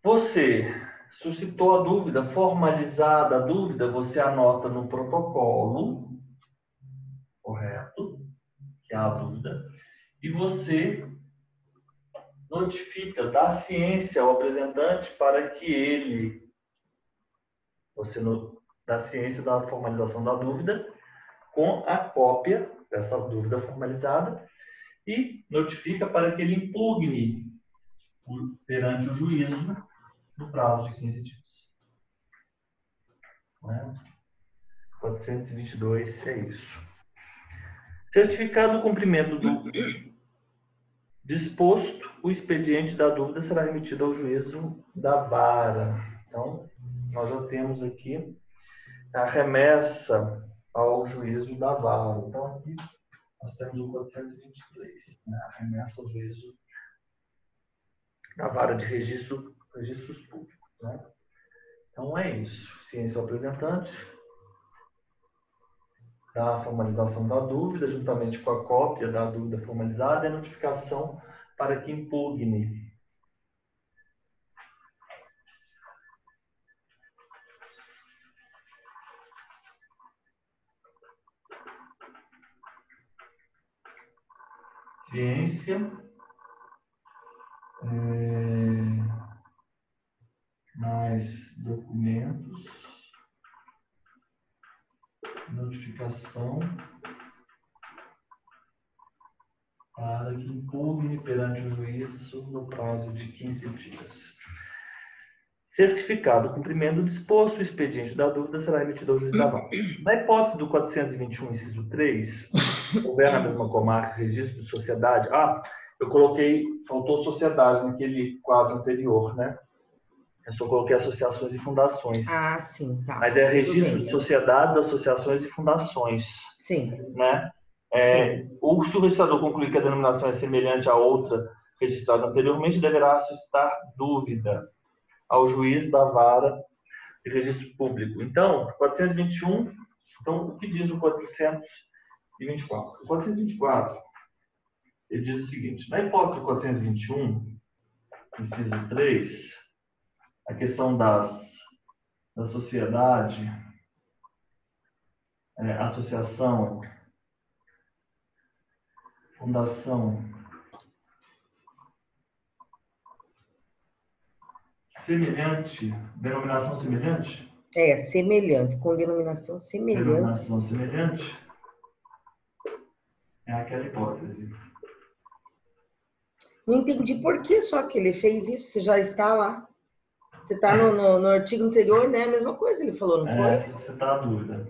Você suscitou a dúvida, formalizada a dúvida, você anota no protocolo, correto? Que é a dúvida, e você notifica, dá ciência ao apresentante para que ele, você dá ciência da formalização da dúvida com a cópia dessa dúvida formalizada e notifica para que ele impugne perante o juízo no prazo de 15 dias. 422 é isso. Certificado o cumprimento do disposto, o expediente da dúvida será remetido ao juízo da vara. Então, nós já temos aqui a remessa ao juízo da vara. Então, aqui nós temos o 423, né? A remessa ao juízo da vara de registros públicos. Né? Então, é isso. Ciência ao apresentante, da formalização da dúvida, juntamente com a cópia da dúvida formalizada, e a notificação para que impugne. Ciência mais documentos, notificação para que impugne perante o juízo no prazo de 15 dias. Certificado o cumprimento do disposto, o expediente da dúvida será emitido ao juiz da vara. Na hipótese do 421, inciso 3, houver na mesma comarca registro de sociedade. Eu coloquei, faltou sociedade naquele quadro anterior, né? Eu só coloquei associações e fundações. Sim, tá. Mas é registro de sociedades, associações e fundações. Sim. Né? Sim. O registrador concluir que a denominação é semelhante à outra registrada anteriormente, deverá suscitar dúvida ao juiz da vara de registro público. Então, 421, então, o que diz o 424? O 424, Ele diz o seguinte: na hipótese 421, inciso 3, a questão da sociedade, associação, fundação semelhante, denominação semelhante? Semelhante, com denominação semelhante. Denominação semelhante é aquela hipótese. Não entendi por que só que ele fez isso, você já está lá. Você está no artigo anterior, né? A mesma coisa ele falou, não foi? Se você está a dúvida.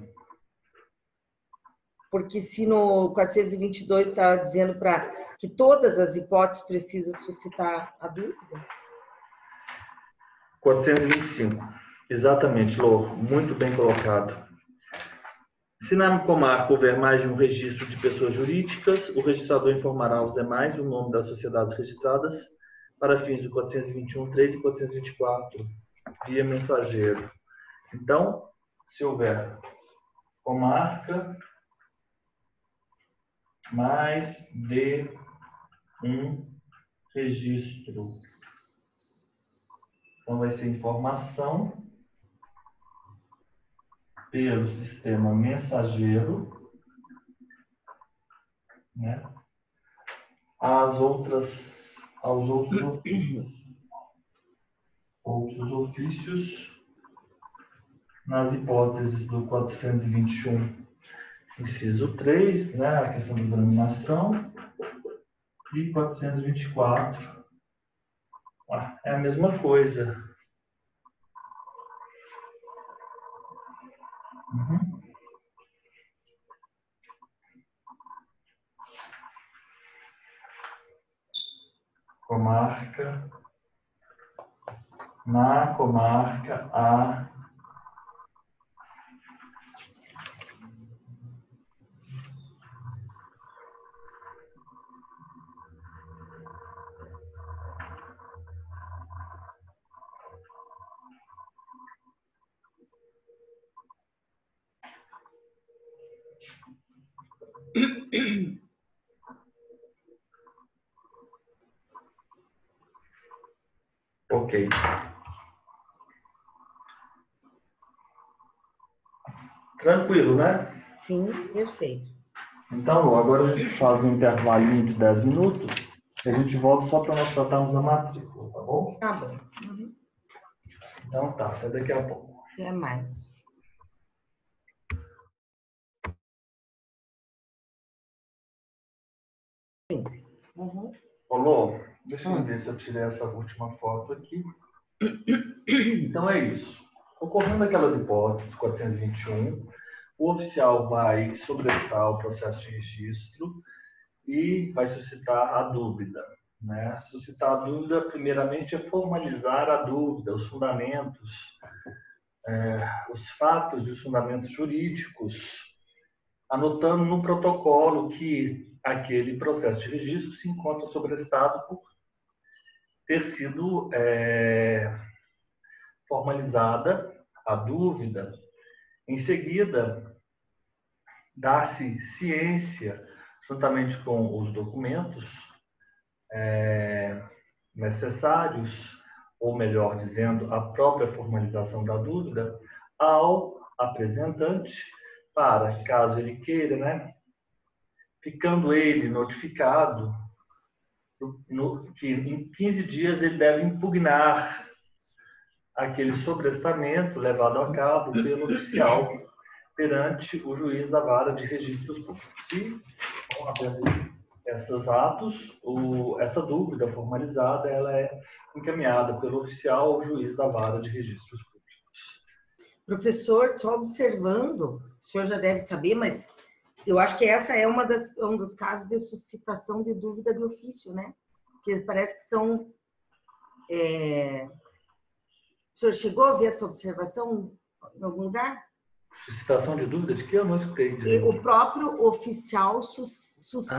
Porque se no 422 está dizendo que todas as hipóteses precisam suscitar a dúvida. 425. Exatamente, Lô. Muito bem colocado. Se na comarca houver mais de um registro de pessoas jurídicas, o registrador informará aos demais o nome das sociedades registradas para fins do 421.3 e 424, via mensageiro. Então, se houver comarca mais de um registro, então vai ser informação pelo sistema mensageiro, né, aos outros ofícios, nas hipóteses do 421, inciso 3, né, a questão da denominação, e 424, é a mesma coisa. Comarca, na comarca a ok. Tranquilo, né? Sim, perfeito. Então, agora a gente faz um intervalinho de 10 minutos e a gente volta só para nós tratarmos da matrícula, tá bom? Tá bom. Uhum. Então tá, até daqui a pouco. Até mais. Sim. Uhum. Olô, deixa eu ver se eu tirei essa última foto aqui. Então é isso. Ocorrendo aquelas hipóteses, 421, o oficial vai sobrestar o processo de registro e vai suscitar a dúvida. Né? Suscitar a dúvida, primeiramente, é formalizar a dúvida, os fundamentos, os fatos e os fundamentos jurídicos, anotando no protocolo que aquele processo de registro se encontra sobrestado por ter sido formalizada a dúvida. Em seguida, dá-se ciência, juntamente com os documentos necessários, ou melhor dizendo, a própria formalização da dúvida, ao apresentante, para, caso ele queira, né, ficando ele notificado que em 15 dias ele deve impugnar aquele sobrestamento levado a cabo pelo oficial perante o juiz da vara de registros públicos. E, havendo esses atos, essa dúvida formalizada, ela é encaminhada pelo oficial ao juiz da vara de registros públicos. Professor, só observando, o senhor já deve saber, mas eu acho que essa é um dos casos de suscitação de dúvida de ofício, né? Que parece que são... O senhor chegou a ver essa observação em algum lugar? Suscitação de dúvida de que eu não escutei dizer. O próprio oficial suscita.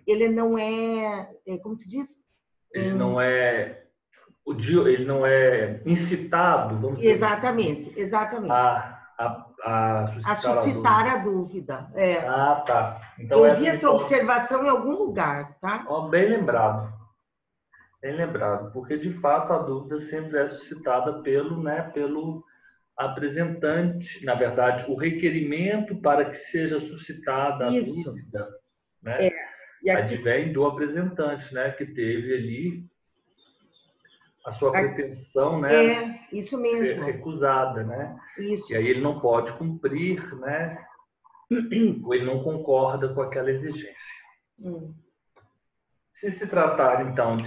Ele não é, como se diz? Ele não é incitado, vamos dizer. Exatamente. a suscitar a dúvida. Ah, tá. Então, eu vi essa observação em algum lugar, tá? Bem lembrado. Bem lembrado, porque de fato a dúvida sempre é suscitada pelo apresentante, na verdade, o requerimento para que seja suscitada a dúvida, né? E aqui... advém do apresentante, né? Que teve ali a sua pretensão, né? Isso mesmo. Recusada, né? Isso. E aí ele não pode cumprir, né? Ou ele não concorda com aquela exigência. Se tratar, então,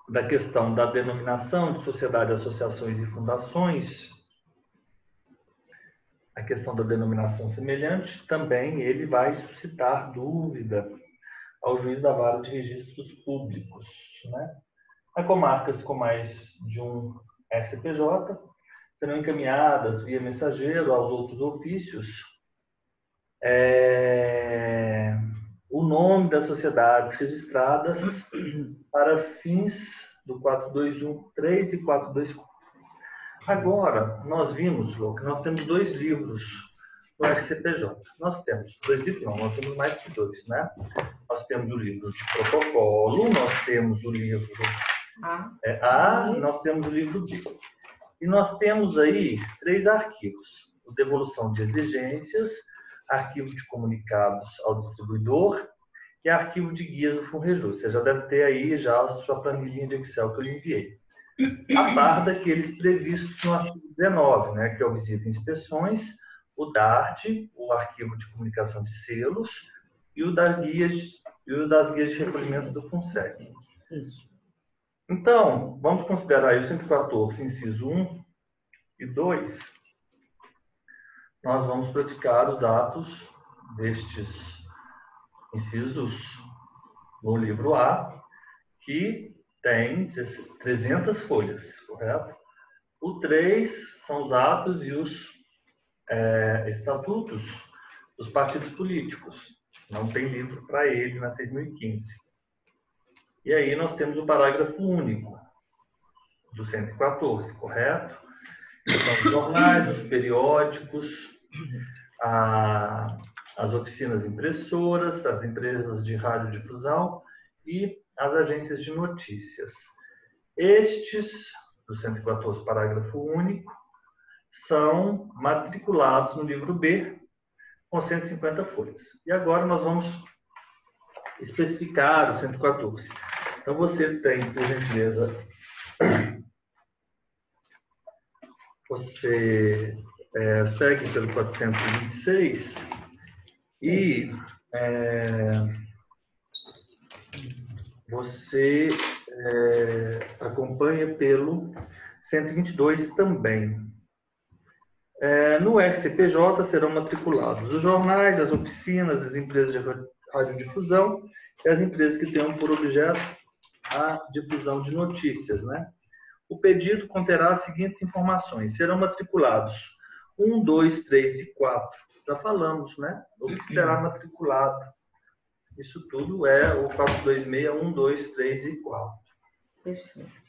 da questão da denominação de sociedade, associações e fundações, a questão da denominação semelhante, também ele vai suscitar dúvida ao juiz da vara de registros públicos, né? As comarcas com mais de um RCPJ serão encaminhadas via mensageiro aos outros ofícios o nome das sociedades registradas para fins do 421.3 e 424. Agora, nós vimos, Lô, que nós temos 2 livros no RCPJ. Nós temos 2 livros, não, nós temos mais que 2, né? Nós temos o livro de protocolo, nós temos o livro A, nós temos o livro B. E nós temos aí 3 arquivos: o devolução de exigências, arquivo de comunicados ao distribuidor e arquivo de guias do FUNREJUR. Você já deve ter aí já a sua planilhinha de Excel que eu lhe enviei. A par daqueles previstos no artigo 19, né, que é o visita e inspeções, o DART, o arquivo de comunicação de selos, e o das guias de recolhimento do FUNSEC. Então, vamos considerar aí o 114, inciso 1 e 2. Nós vamos praticar os atos destes incisos no livro A, que tem 300 folhas, correto? O 3 são os atos e os estatutos dos partidos políticos. Não tem livro para ele na 6.015. E aí nós temos o parágrafo único do 114, correto? Então, os jornais, os periódicos, as oficinas impressoras, as empresas de radiodifusão e as agências de notícias. Estes, do 114, parágrafo único, são matriculados no livro B, com 150 folhas. E agora nós vamos especificar o 114. Então, você tem, por gentileza, você segue pelo 426 e você acompanha pelo 122 também. No RCPJ serão matriculados os jornais, as oficinas, as empresas de radiodifusão e as empresas que tenham por objeto a difusão de notícias, né? O pedido conterá as seguintes informações: serão matriculados 1, 2, 3 e 4. Já falamos, né? O que será matriculado. Isso tudo é o 426, 1, 2, 3 e 4. Perfeito.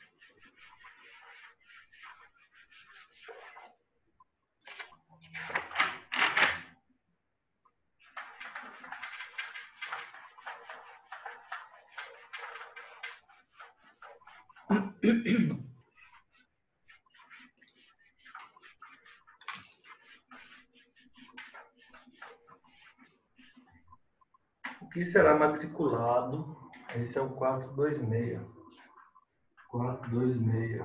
O que será matriculado? Esse é o 426. 426.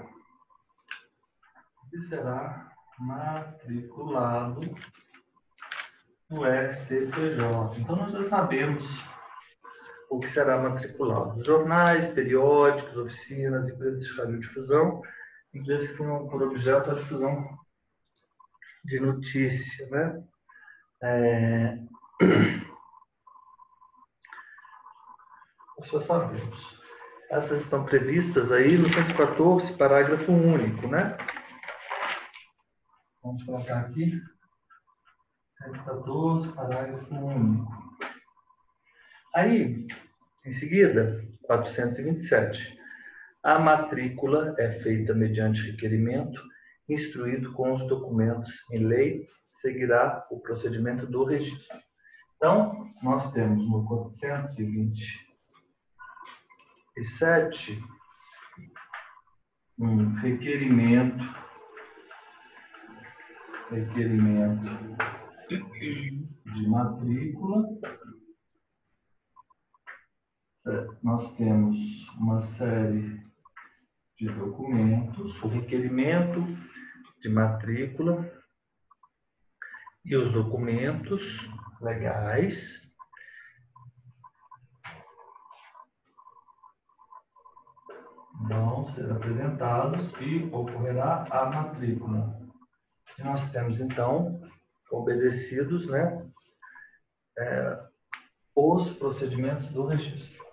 O que será matriculado no RCPJ? Então, nós já sabemos o que será matriculado: jornais, periódicos, oficinas, empresas de radiodifusão, empresas que tenham por objeto a difusão de notícia, né? Nós já sabemos. Essas estão previstas aí no 114, parágrafo único, né? Vamos colocar aqui. 114, parágrafo único. Aí, em seguida, 427. A matrícula é feita mediante requerimento instruído com os documentos em lei, seguirá o procedimento do registro. Então, nós temos no 427 um requerimento de matrícula. Nós temos uma série de documentos, o requerimento de matrícula e os documentos legais vão ser apresentados e ocorrerá a matrícula. E nós temos, então, obedecidos, né, os procedimentos do registro.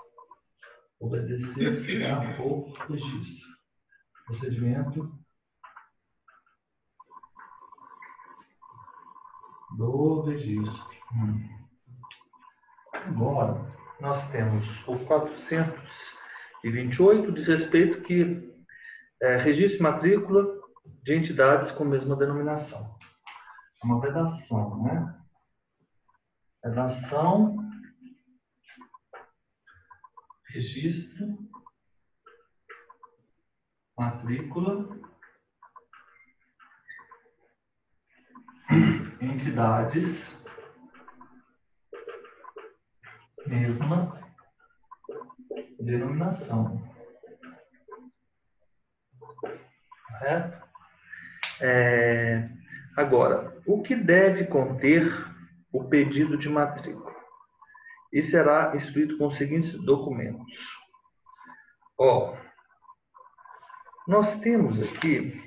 Obedecer-se-á o registro. Procedimento do registro. Agora, nós temos o 428, diz respeito que registro e matrícula de entidades com a mesma denominação. É uma vedação, né? Vedação, registro, matrícula, entidades, mesma denominação. Correto? Agora, o que deve conter o pedido de matrícula? E será instruído com os seguintes documentos. Nós temos aqui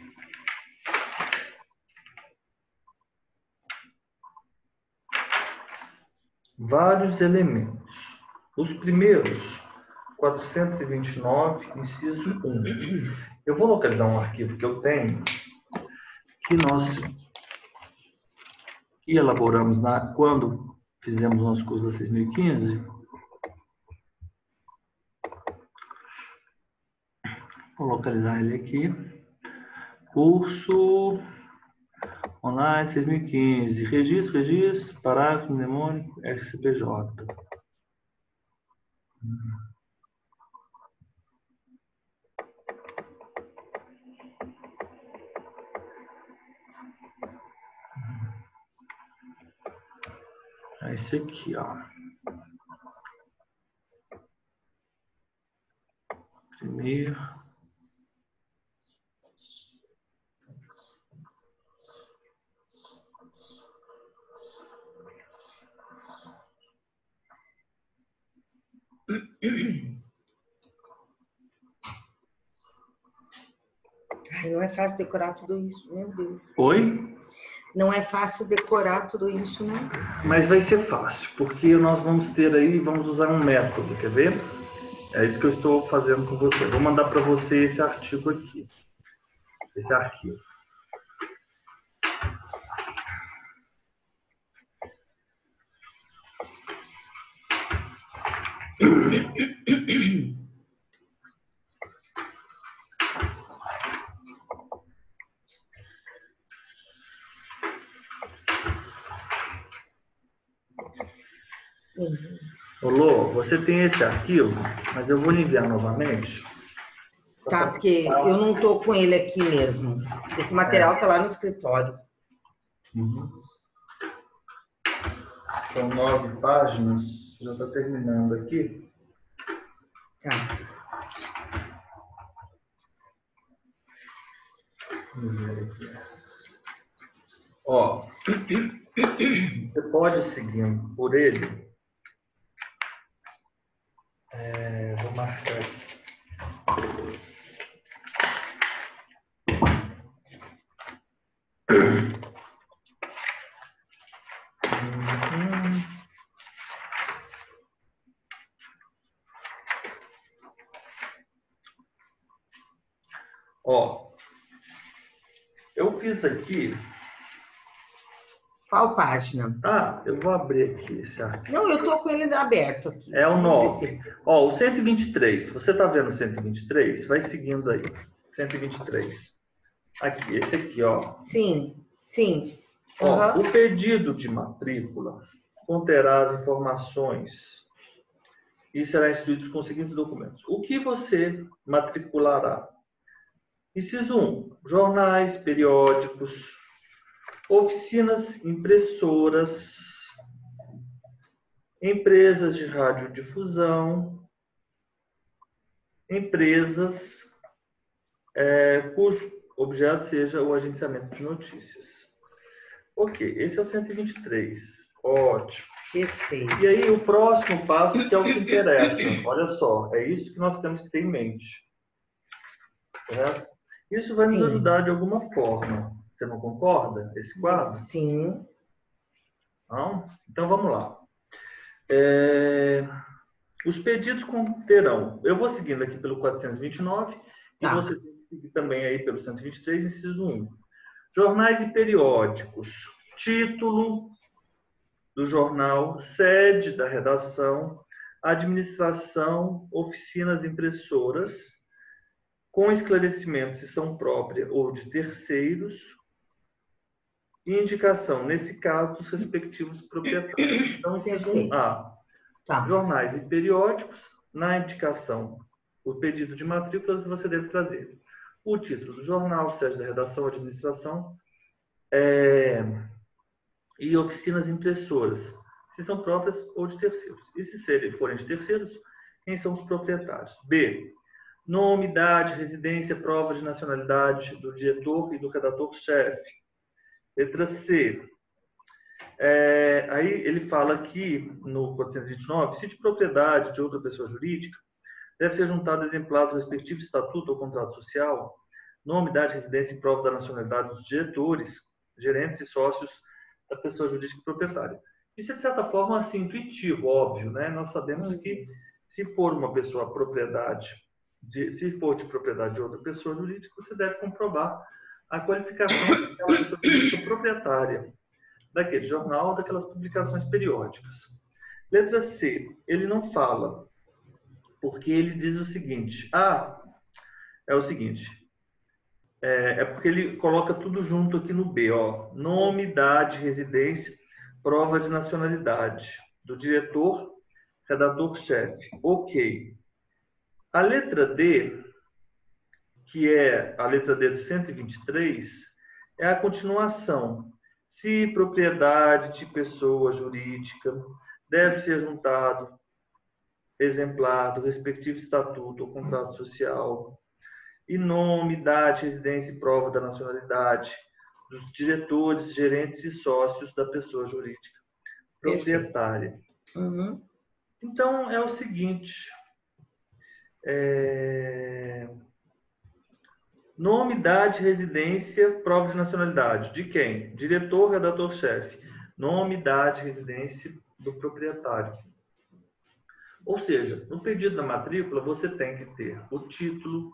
vários elementos. Os primeiros, 429, inciso 1. Eu vou localizar um arquivo que eu tenho, que nós elaboramos quando fizemos o nosso curso da 6015. Vou localizar ele aqui. Curso online 6015. Registro, parágrafo mnemônico, RCPJ. Esse aqui, ó. Primeiro. Ai, não é fácil decorar tudo isso, meu Deus. Oi? Não é fácil decorar tudo isso, né? Mas vai ser fácil, porque nós vamos ter aí, vamos usar um método, quer ver? É isso que eu estou fazendo com você. Vou mandar para você esse artigo aqui. Esse arquivo. Lô, você tem esse arquivo, mas eu vou lhe enviar novamente. Tá, porque eu não estou com ele aqui mesmo. Esse material está lá no escritório. São 9 páginas, já está terminando aqui. Tá. Vamos ver aqui. Você pode seguir por ele. Vou marcar aqui. Eu fiz aqui. Qual página? Eu vou abrir aqui esse arquivo. Não, eu estou com ele aberto aqui. É o 9. O 123. Você está vendo o 123? Vai seguindo aí. 123. Aqui, esse aqui, ó. Sim, sim. Ó, o pedido de matrícula conterá as informações e será instruído com os seguintes documentos. O que você matriculará? Inciso 1. Jornais, periódicos, oficinas impressoras, empresas de radiodifusão, empresas cujo objeto seja o agenciamento de notícias. Ok, esse é o 123. Ótimo. Perfeito. E aí, o próximo passo, que é o que interessa. Olha só, é isso que nós temos que ter em mente. Correto? Isso vai nos ajudar de alguma forma. Você não concorda? Esse quadro? Sim. Não? Então, vamos lá. Os pedidos conterão... Eu vou seguindo aqui pelo 429 e você tem que seguir também aí pelo 123, inciso 1. Jornais e periódicos. Título do jornal, sede da redação, administração, oficinas impressoras, com esclarecimento se são próprias ou de terceiros, e indicação, nesse caso, dos respectivos proprietários. Então, inciso 1A. Jornais e periódicos, na indicação, o pedido de matrícula, você deve trazer o título do jornal, sede da redação, administração, e oficinas impressoras, se são próprias ou de terceiros. E se forem de terceiros, quem são os proprietários? B. Nome, idade, residência, prova de nacionalidade do diretor e do redator-chefe. Letra C. Aí ele fala aqui no 429, se de propriedade de outra pessoa jurídica, deve ser juntado exemplar do respectivo estatuto ou contrato social, nome, idade, residência e prova da nacionalidade dos diretores, gerentes e sócios da pessoa jurídica proprietária. Isso é, de certa forma, assim, intuitivo, óbvio, né? Nós sabemos que, se for uma pessoa se for de propriedade de outra pessoa jurídica, você deve comprovar a qualificação daquela pessoa jurídica proprietária daquele jornal, daquelas publicações periódicas. Letra C, ele não fala, porque ele diz o seguinte, porque ele coloca tudo junto aqui no B, ó, nome, idade, residência, prova de nacionalidade do diretor, redator-chefe. Ok. A letra D, que é a letra D do 123, é a continuação. Se propriedade de pessoa jurídica, deve ser juntado exemplar do respectivo estatuto ou contrato social, e nome, idade, residência e prova da nacionalidade dos diretores, gerentes e sócios da pessoa jurídica proprietária. Então, é o seguinte, nome, idade, residência, prova de nacionalidade. De quem? Diretor, redator-chefe. Nome, idade, residência do proprietário. Ou seja, no pedido da matrícula, você tem que ter o título,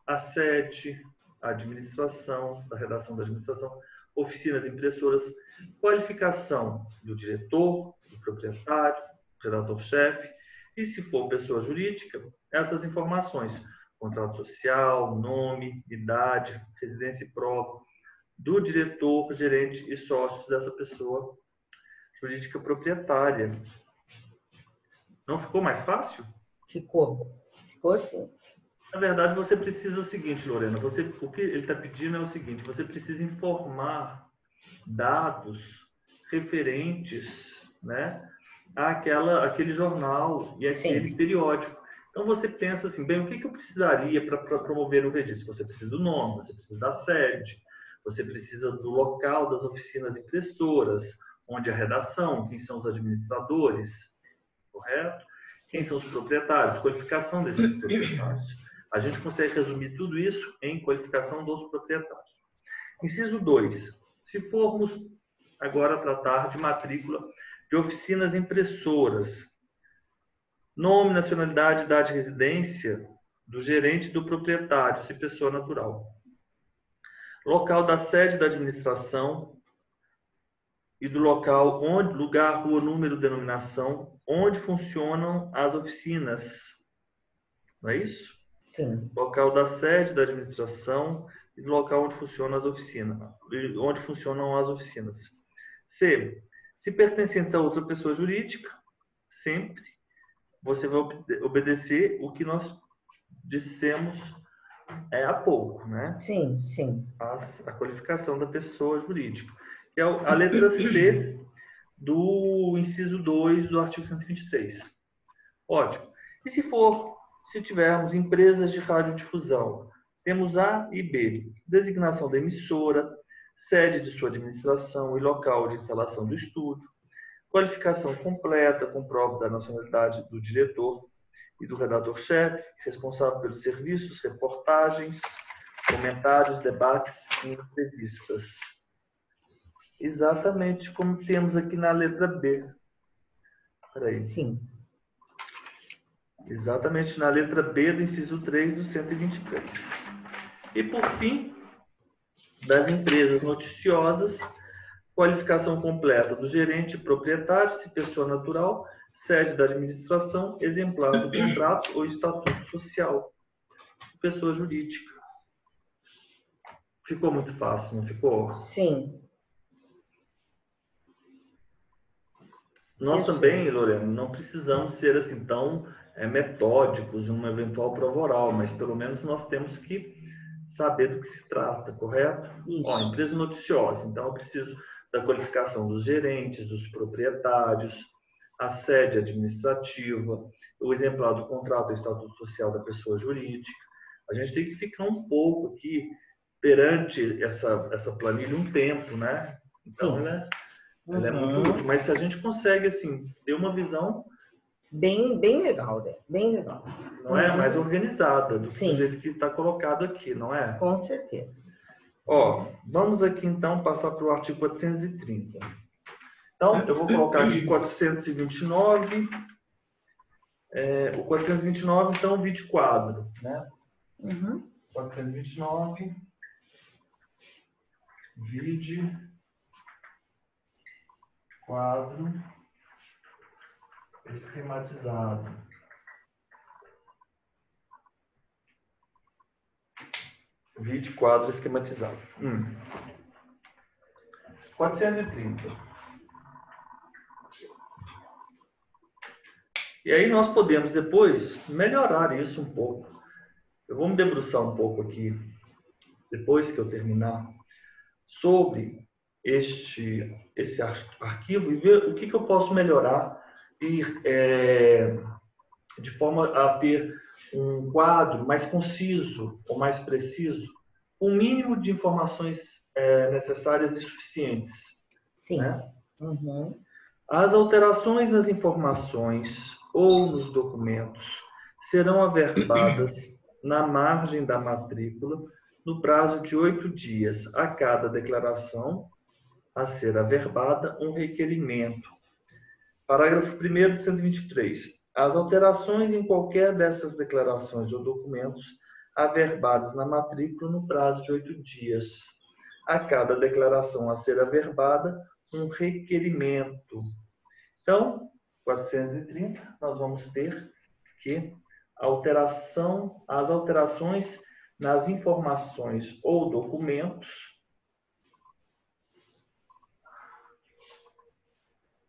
a sede, a administração, da redação da administração, oficinas impressoras, qualificação do diretor, do proprietário, do redator-chefe, e se for pessoa jurídica, essas informações, contrato social, nome, idade, residência e prova, do diretor, gerente e sócios dessa pessoa jurídica proprietária. Não ficou mais fácil? Ficou. Ficou sim. Na verdade, você precisa o seguinte, Lorena, o que ele está pedindo é o seguinte, você precisa informar dados referentes, né, àquele jornal e àquele periódico. Então, você pensa assim, bem, o que eu precisaria para promover o registro? Você precisa do nome, você precisa da sede, você precisa do local das oficinas impressoras, onde a redação, quem são os administradores, correto? Quem são os proprietários, qualificação desses proprietários. A gente consegue resumir tudo isso em qualificação dos proprietários. Inciso 2. Se formos agora tratar de matrícula de oficinas impressoras, nome, nacionalidade, idade, residência do gerente e do proprietário, se pessoa natural. Local da sede da administração e do local lugar, rua, número, denominação, onde funcionam as oficinas. Não é isso? Sim. Local da sede da administração e do local onde funcionam as oficinas. C. Se pertencente a outra pessoa jurídica, sempre você vai obedecer o que nós dissemos há pouco, né? Sim, sim. A qualificação da pessoa jurídica. Que é a letra C do inciso 2 do artigo 123. Ótimo. E se tivermos empresas de radiodifusão, temos A e B, designação da emissora, sede de sua administração e local de instalação do estúdio, qualificação completa com prova da nacionalidade do diretor e do redator-chefe, responsável pelos serviços, reportagens, comentários, debates e entrevistas. Exatamente como temos aqui na letra B. Peraí. Sim. Exatamente na letra B do inciso 3 do 123. E, por fim, das empresas noticiosas, qualificação completa do gerente proprietário, se pessoa natural, sede da administração, exemplar do contrato ou estatuto social, pessoa jurídica. Ficou muito fácil, não ficou? Sim. Nós também, Lorena, não precisamos ser assim tão metódicos em uma eventual prova oral, mas pelo menos nós temos que saber do que se trata, correto? Isso. Ó, empresa noticiosa, então eu preciso da qualificação dos gerentes, dos proprietários, a sede administrativa, o exemplar do contrato, o estatuto social da pessoa jurídica. A gente tem que ficar um pouco aqui perante essa planilha um tempo, né? Então, Sim. ela é muito útil, mas se a gente consegue, assim, ter uma visão bem legal, né? Bem legal. Não é? Mais organizada do Sim. jeito que está colocado aqui, não é? Com certeza. Ó, vamos aqui então passar para o artigo 430. Então, eu vou colocar aqui 429. O 429, então, vide quadro, né? 429, vide quadro esquematizado. Vide quadro esquematizado. 430. E aí nós podemos depois melhorar isso um pouco. Eu vou me debruçar um pouco aqui, depois que eu terminar, sobre esse arquivo e ver o que eu posso melhorar e, de forma a ter um quadro mais conciso ou mais preciso, o mínimo de informações necessárias e suficientes. Sim. Né? As alterações nas informações ou nos documentos serão averbadas na margem da matrícula no prazo de 8 dias a cada declaração a ser averbada um requerimento. Parágrafo 1º de 123. As alterações em qualquer dessas declarações ou documentos averbados na matrícula no prazo de 8 dias a cada declaração a ser averbada um requerimento. Então, 430, nós vamos ter que as alterações nas informações ou documentos,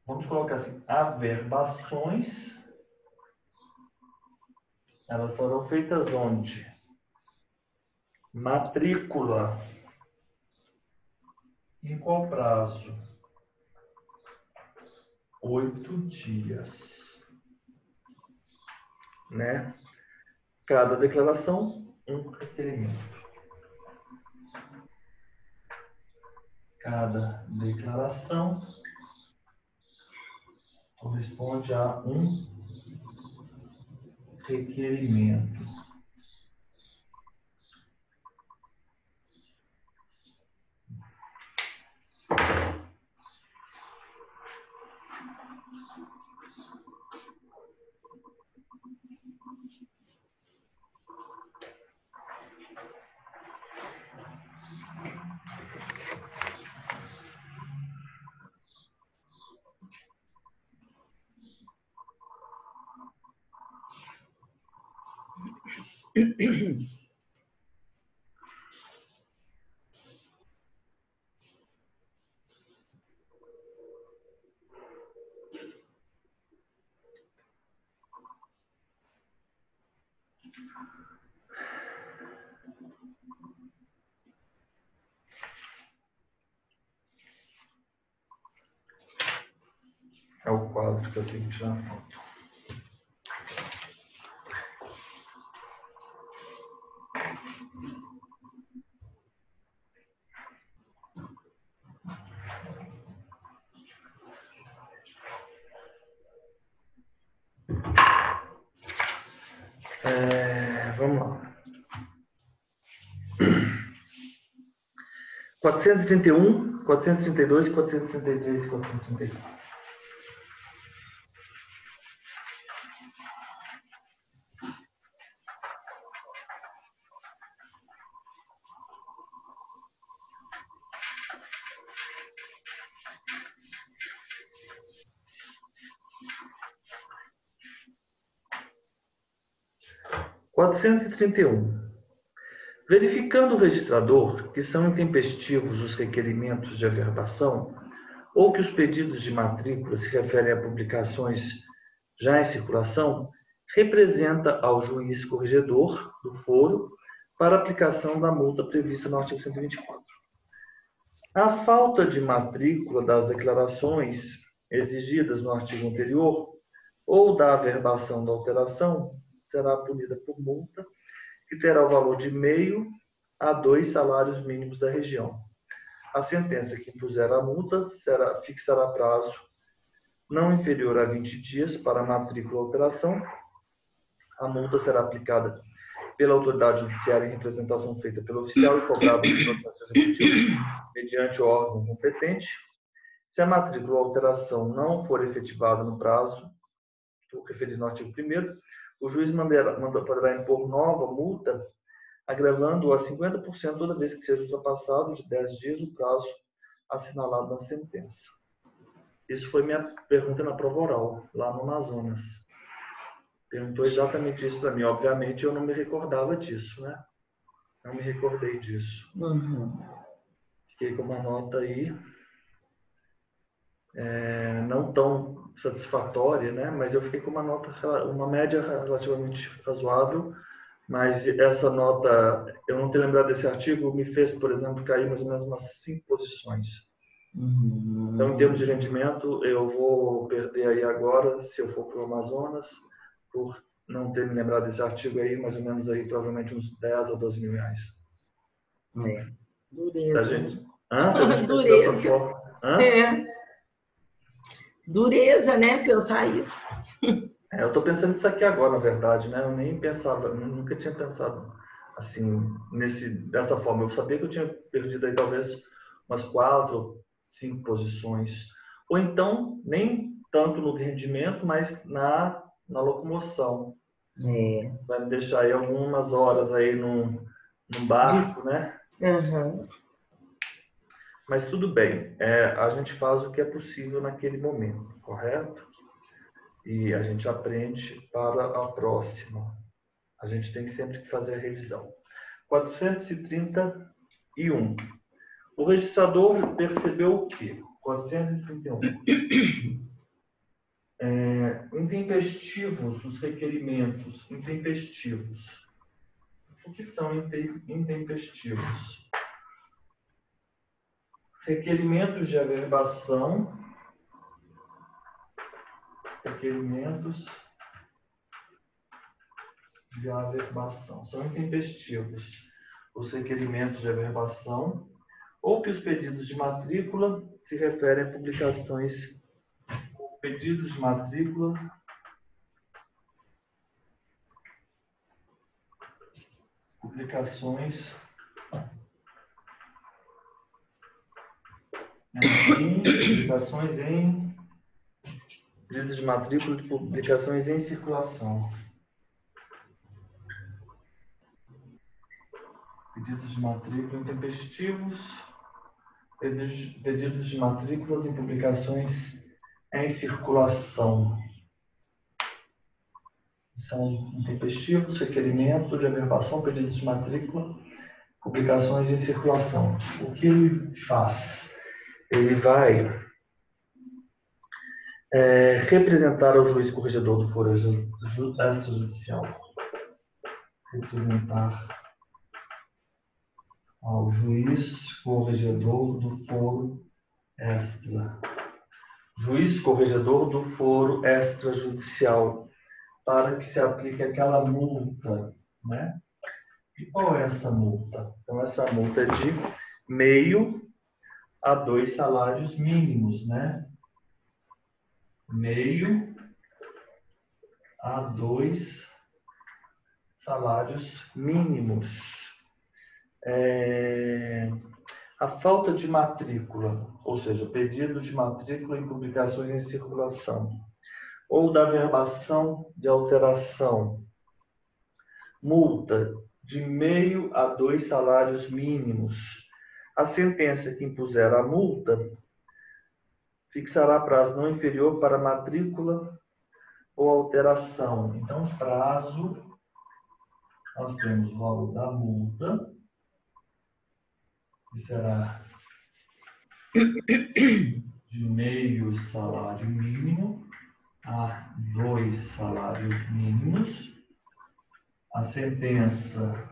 vamos colocar assim, averbações, elas serão feitas onde? Matrícula. Em qual prazo? 8 dias. Né? Cada declaração, um requerimento. Cada declaração corresponde a um requerimento. eu tenho que tirar foto. Vamos lá. 431, 432, 433 e 434. Verificando o registrador que são intempestivos os requerimentos de averbação ou que os pedidos de matrícula se referem a publicações já em circulação, representa ao juiz corregedor do foro para aplicação da multa prevista no artigo 124. A falta de matrícula das declarações exigidas no artigo anterior ou da averbação da alteração será punida por multa que terá o valor de meio a 2 salários mínimos da região. A sentença que impuser a multa fixará prazo não inferior a 20 dias para a matrícula ou alteração. A multa será aplicada pela autoridade judiciária em representação feita pelo oficial e cobrada pelo processo executivo mediante o órgão competente. Se a matrícula ou alteração não for efetivada no prazo referido no artigo 1º, o juiz poderá impor nova multa, agravando-o a 50% toda vez que seja ultrapassado de 10 dias o prazo assinalado na sentença. Isso foi minha pergunta na prova oral, lá no Amazonas. Perguntou exatamente isso para mim. Obviamente, eu não me recordava disso, né? Não me recordei disso. Fiquei com uma nota aí, não tão satisfatória, né? Mas eu fiquei com uma nota, uma média relativamente razoável. Mas essa nota, eu não ter lembrado desse artigo, me fez, por exemplo, cair mais ou menos umas 5 posições. Então, em termos de rendimento, eu vou perder aí agora, se eu for para o Amazonas, por não ter me lembrado desse artigo aí, mais ou menos aí, provavelmente uns 10 a 12 mil reais. Dureza. Gente, se a gente Dureza. dessa forma, Dureza, né? Pensar isso. Eu estou pensando nisso aqui agora, na verdade, né? Eu nem pensava, nunca tinha pensado assim, dessa forma. Eu sabia que eu tinha perdido aí talvez umas 4, 5 posições. Ou então, nem tanto no rendimento, mas na locomoção. Vai me deixar aí algumas horas aí num barco, né? Mas tudo bem, a gente faz o que é possível naquele momento, correto? E a gente aprende para a próxima. A gente tem sempre que fazer a revisão. 431. O registrador percebeu o quê? 431. Intempestivos, os requerimentos intempestivos. O que são intempestivos? Requerimentos de averbação. Requerimentos de averbação. São intempestivos os requerimentos de averbação ou que os pedidos de matrícula se referem a publicações. Pedidos de matrícula publicações pedidos de matrícula de publicações em circulação. Pedidos de matrícula intempestivos, pedidos de matrículas em publicações em circulação. São intempestivos, requerimento de averbação, pedidos de matrícula, publicações em circulação. O que ele faz? Ele vai representar ao juiz corregedor do foro extrajudicial. Representar ao juiz corregedor do foro juiz corregedor do foro extrajudicial, para que se aplique aquela multa, né? E qual é essa multa? Então, essa multa é de meio a 2 salários mínimos, né? Meio a 2 salários mínimos. A falta de matrícula, ou seja, pedido de matrícula em publicações em circulação, ou da averbação de alteração, multa de meio a 2 salários mínimos. A sentença que impuser a multa fixará prazo não inferior para matrícula ou alteração. Então, prazo, nós temos o valor da multa, que será de meio salário mínimo a 2 salários mínimos. A sentença,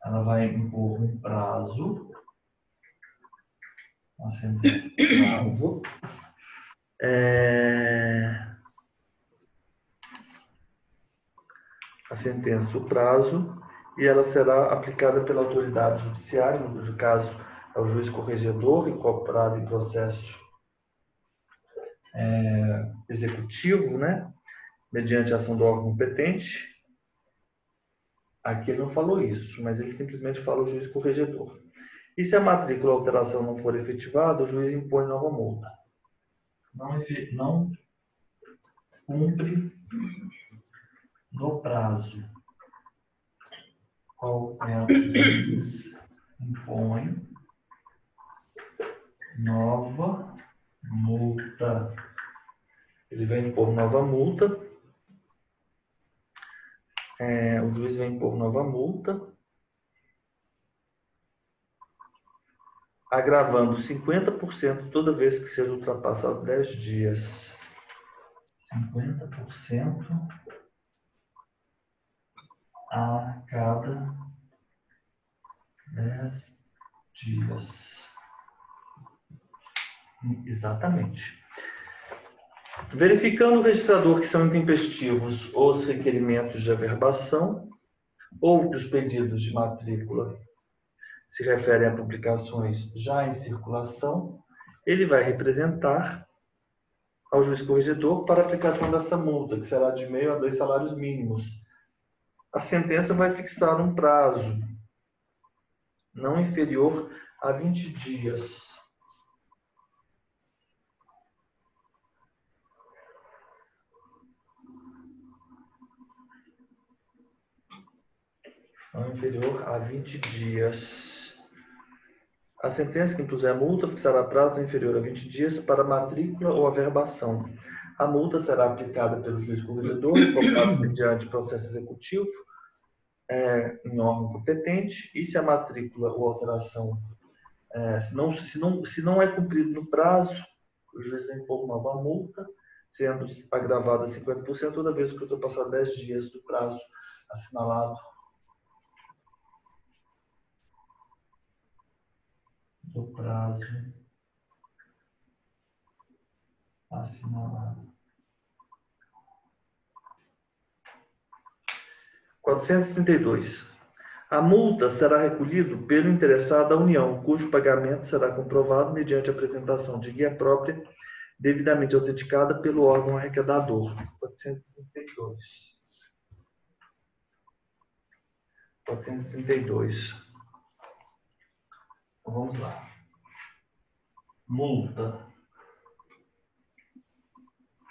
ela vai impor um prazo. A sentença prazo. A sentença, o prazo, e ela será aplicada pela autoridade judiciária, no caso é o juiz corregedor, incorporado em processo executivo, né? Mediante a ação do órgão competente. Aqui ele não falou isso, mas ele simplesmente fala o juiz corregedor. E se a matrícula ou alteração não for efetivada, o juiz impõe nova multa. Não cumpre no prazo. Qual é o juiz? Impõe nova multa. Ele vai impor nova multa. O juiz vai impor nova multa, agravando 50% toda vez que seja ultrapassado 10 dias. 50% a cada 10 dias. Exatamente. Verificando o registrador que são intempestivos os requerimentos de averbação ou que os pedidos de matrícula se referem a publicações já em circulação, ele vai representar ao juiz corregedor para a aplicação dessa multa, que será de meio a 2 salários mínimos. A sentença vai fixar um prazo não inferior a 20 dias. Não inferior a 20 dias. A sentença que impuser a multa fixará prazo não inferior a 20 dias para matrícula ou averbação. A multa será aplicada pelo juiz corregedor, incorporado mediante processo executivo, em órgão competente, e se a matrícula ou alteração se não é cumprido no prazo, o juiz vai impor nova multa, sendo agravada 50% toda vez que ultrapassar 10 dias do prazo assinalado do prazo assinalado. 432. A multa será recolhida pelo interessado da União, cujo pagamento será comprovado mediante a apresentação de guia própria devidamente autenticada pelo órgão arrecadador. 432. 432. Então, vamos lá. Multa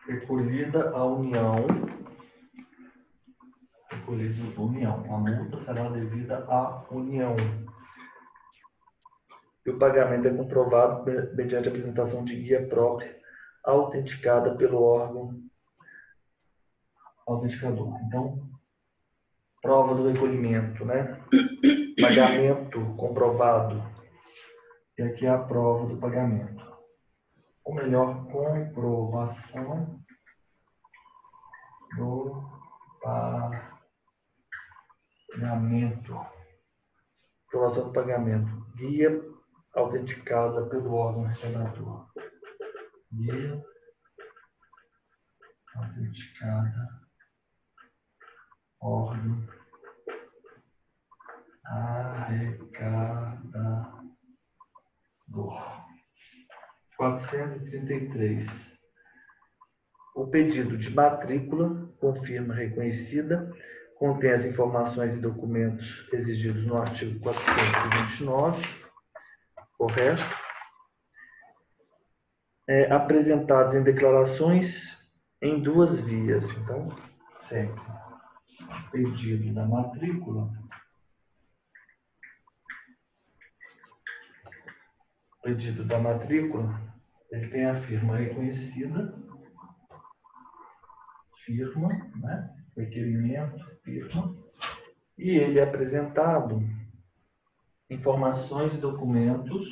recolhida à União. Recolhida à União. A multa será devida à União. E o pagamento é comprovado mediante a apresentação de guia própria autenticada pelo órgão autenticador. Então, prova do recolhimento, né? Pagamento comprovado. E aqui é a prova do pagamento. Ou melhor, comprovação do pagamento. Comprovação do pagamento. Guia autenticada pelo órgão arrecadador. e autenticada órgão arrecadador. 433. O pedido de matrícula, com firma reconhecida, contém as informações e documentos exigidos no artigo 429, correto? Apresentados em declarações em duas vias. Então, sempre. Pedido da matrícula. Pedido da matrícula, ele tem a firma reconhecida, firma, né? Requerimento, firma, e ele é apresentado informações e documentos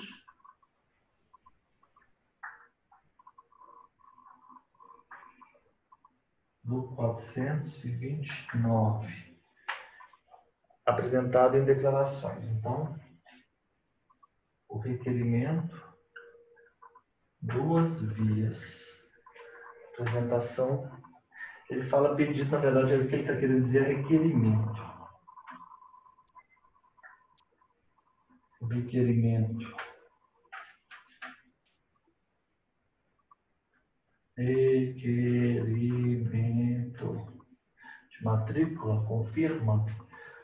do 429, apresentado em declarações. Então, o requerimento, duas vias. Apresentação, ele fala pedido, na verdade, o que ele está querendo dizer é requerimento. O requerimento. Requerimento de matrícula, confirma,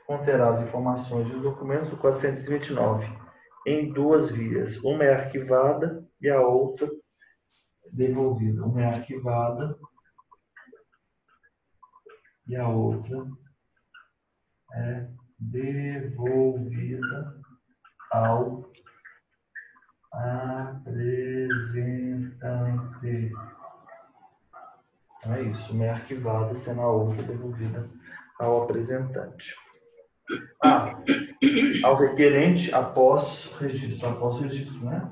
conterá as informações dos documentos do 429 em duas vias. Uma é arquivada e a outra devolvida. Uma é arquivada e a outra é devolvida ao apresentante. Então é isso, uma é arquivada, sendo a outra devolvida ao apresentante. Ao requerente após registro, né?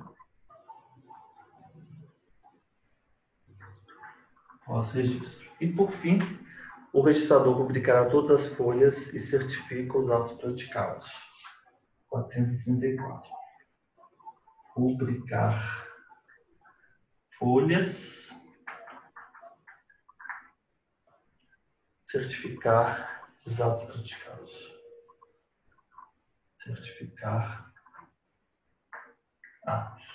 Após registro. E, por fim, o registrador publicará todas as folhas e certifica os atos praticados. 434. Publicar folhas, certificar os atos praticados. Certificar atos.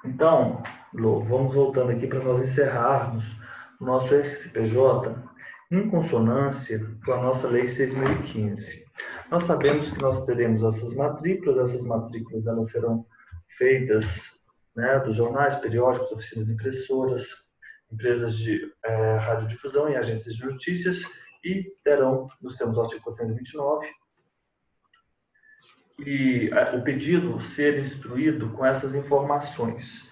Então, Lô, vamos voltando aqui para nós encerrarmos o nosso RCPJ em consonância com a nossa Lei 6.015. Nós sabemos que nós teremos essas matrículas elas serão feitas, né, dos jornais, periódicos, oficinas impressoras, empresas de radiodifusão e agências de notícias, e nós temos o artigo 429, e o pedido ser instruído com essas informações.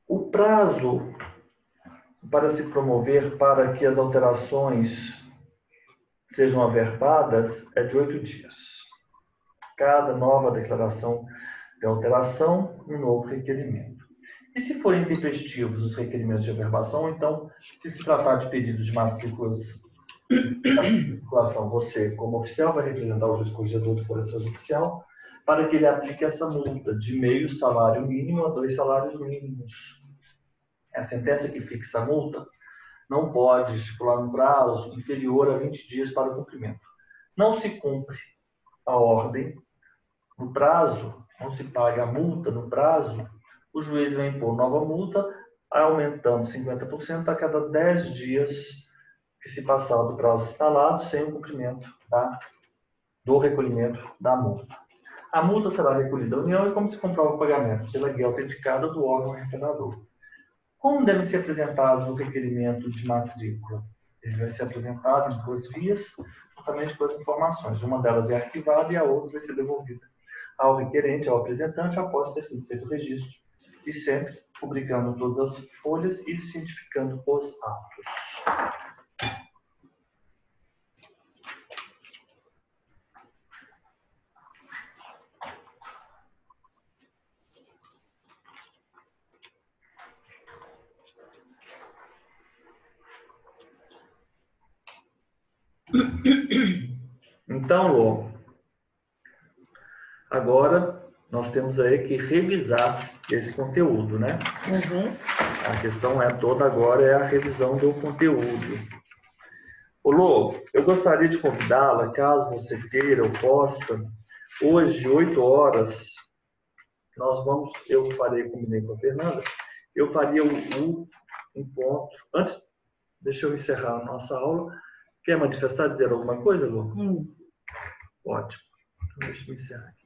O prazo para se promover para que as alterações sejam averbadas é de 8 dias. Cada nova declaração de alteração, um novo requerimento. E se forem intempestivos os requerimentos de averbação, então, se tratar de pedidos de matrículas da circulação, você, como oficial, vai representar o juiz corregedor do Folha Judicial para que ele aplique essa multa de meio salário mínimo a 2 salários mínimos. A sentença que fixa a multa não pode estipular um prazo inferior a 20 dias para o cumprimento. Não se cumpre a ordem no prazo, não se paga a multa no prazo, o juiz vai impor nova multa, aumentando 50% a cada 10 dias que se passar do prazo instalado sem o cumprimento do recolhimento da multa. A multa será recolhida à União e como se comprova o pagamento pela guia autenticada do órgão arrecadador. Como deve ser apresentado o requerimento de matrícula? Ele vai ser apresentado em duas vias, juntamente com as informações. Uma delas é arquivada e a outra vai ser devolvida ao requerente, ao apresentante, após ter sido feito o registro, e sempre publicando todas as folhas e cientificando os atos. Então, Lô, Agora, nós temos aí que revisar esse conteúdo, né? A questão toda agora é a revisão do conteúdo. Ô, Lô, eu gostaria de convidá-la, caso você queira ou possa, hoje, 8 horas, eu combinei com a Fernanda, eu faria o encontro. Antes, deixa eu encerrar a nossa aula. Quer manifestar, dizer alguma coisa, Lô? Ótimo. Então, deixa eu encerrar aqui.